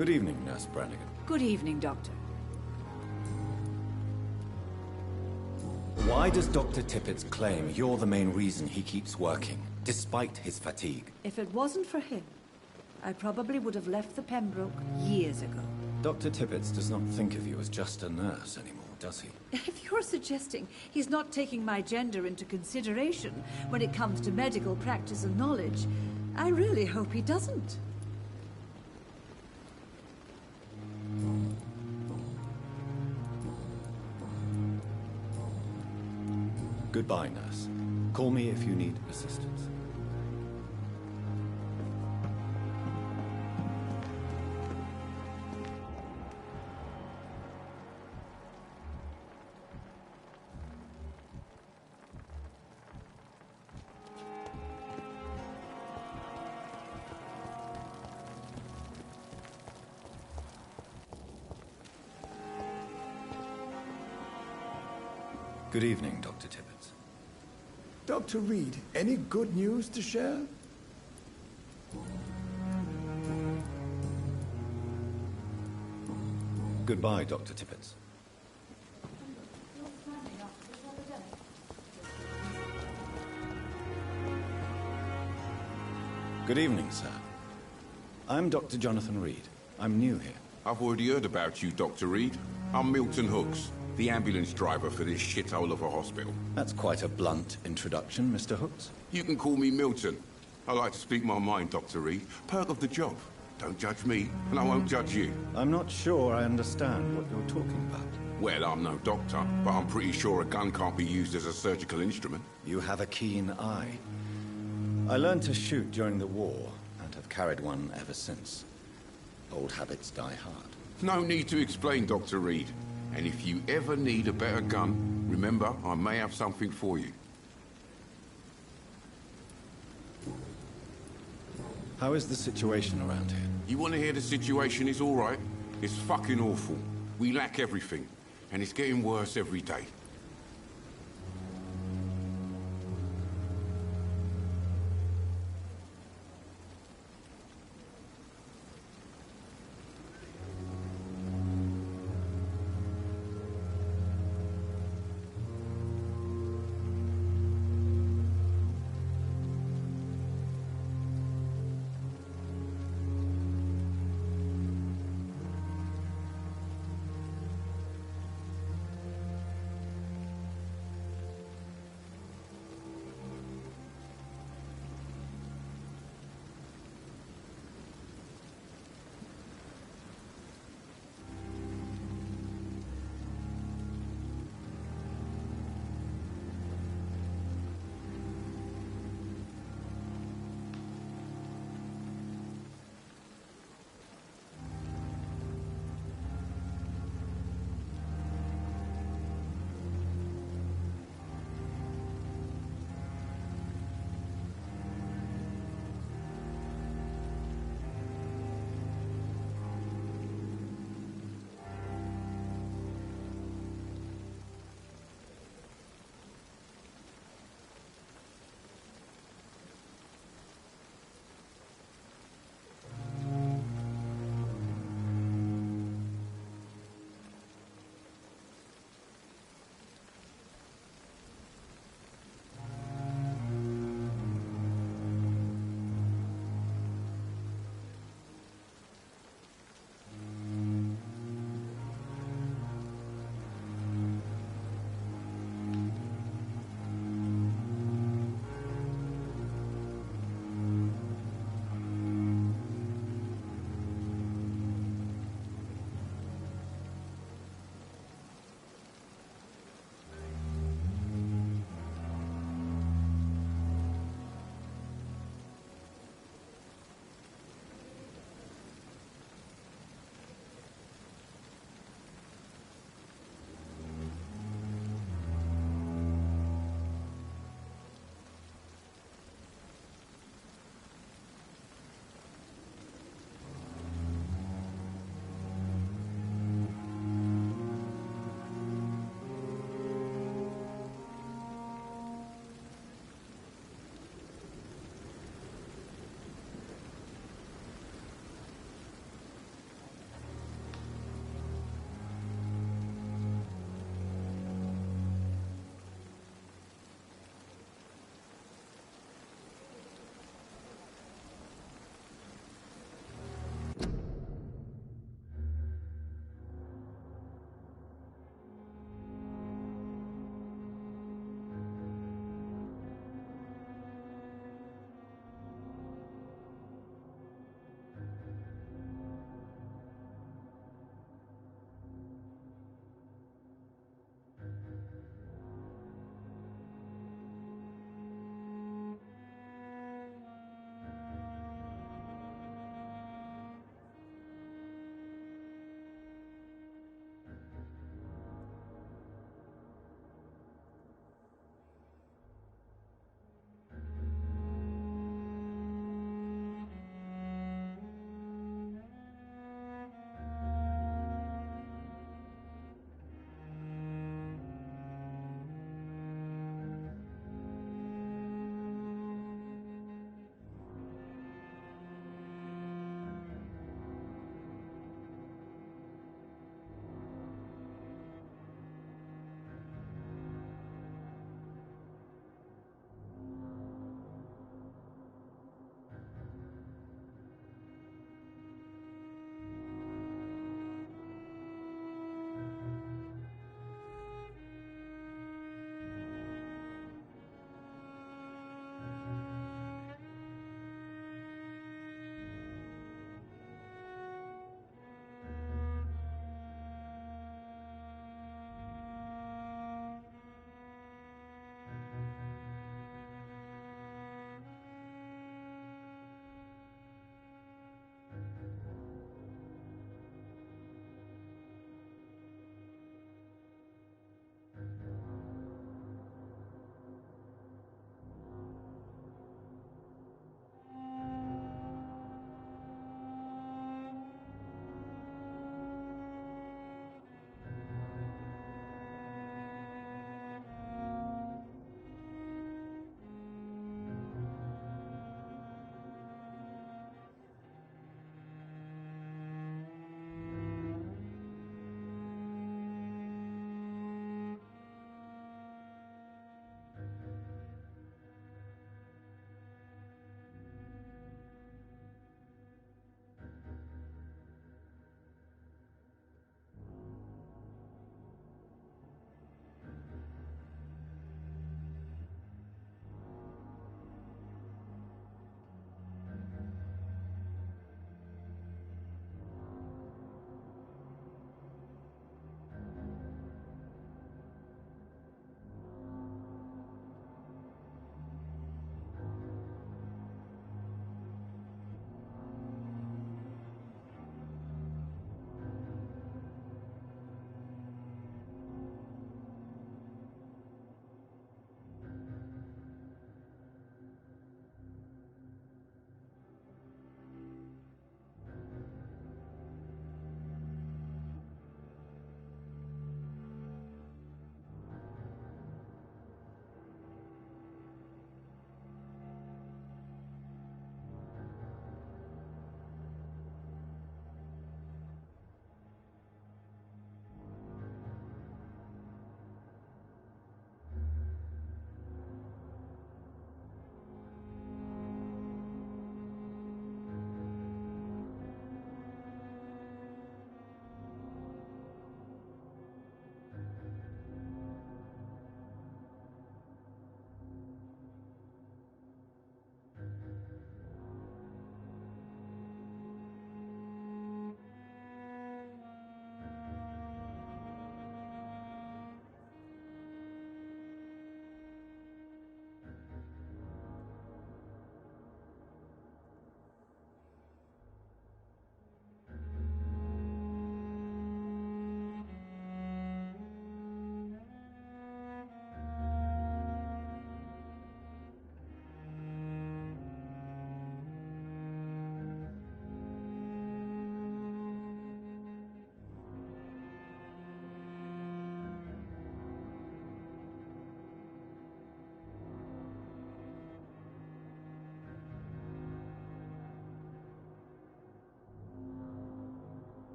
Good evening, Nurse Brannigan. Good evening, Doctor. Why does Dr. Tippett claim you're the main reason he keeps working, despite his fatigue? If it wasn't for him, I probably would have left the Pembroke years ago. Dr. Tippett does not think of you as just a nurse anymore, does he? If you're suggesting he's not taking my gender into consideration when it comes to medical practice and knowledge, I really hope he doesn't. Goodbye, nurse. Call me if you need assistance. Good evening, Dr. Tippett. Dr. Reed, any good news to share? Goodbye, Dr. Tippett. Good evening, sir. I'm Dr. Jonathan Reed. I'm new here. I've already heard about you, Dr. Reed. I'm Milton Hooks, the ambulance driver for this shithole of a hospital. That's quite a blunt introduction, Mr. Hooks. You can call me Milton. I like to speak my mind, Dr. Reed. Perk of the job. Don't judge me, and I won't judge you. I'm not sure I understand what you're talking about. Well, I'm no doctor, but I'm pretty sure a gun can't be used as a surgical instrument. You have a keen eye. I learned to shoot during the war, and have carried one ever since. Old habits die hard. No need to explain, Dr. Reed. And if you ever need a better gun, remember, I may have something for you. How is the situation around here? You want to hear the situation is all right? It's fucking awful. We lack everything, and it's getting worse every day.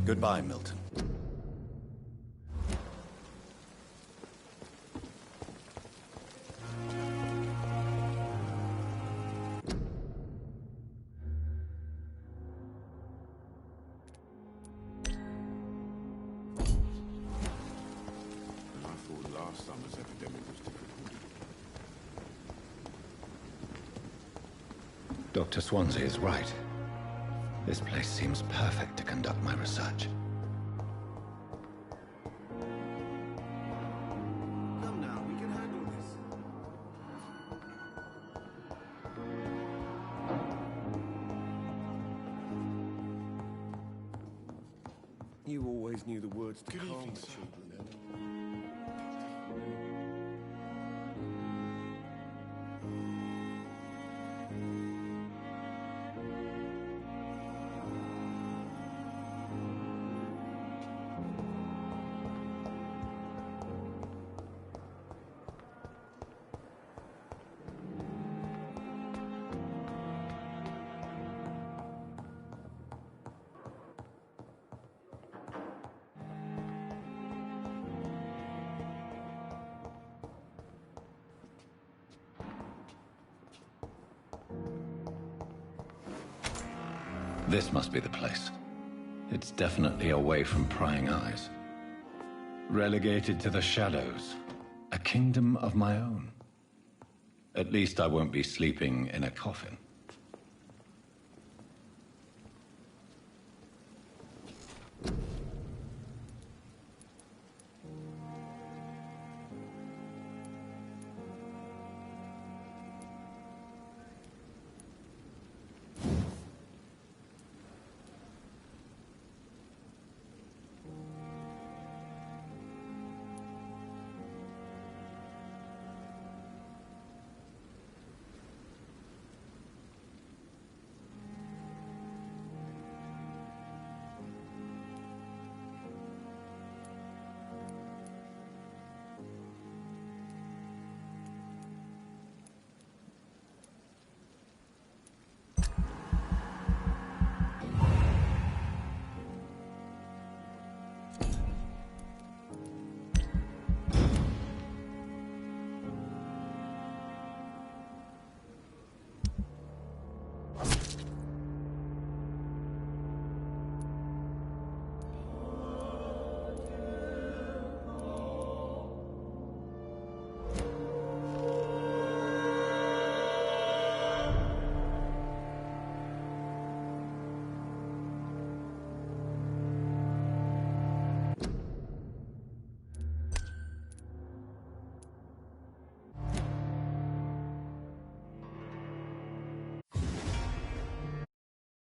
Goodbye, Milton. Dr. Swansea is right. This place seems perfect to conduct my research. Come now, we can handle this. You always knew the words to calm the children. This must be the place. It's definitely away from prying eyes. Relegated to the shadows. A kingdom of my own. At least I won't be sleeping in a coffin.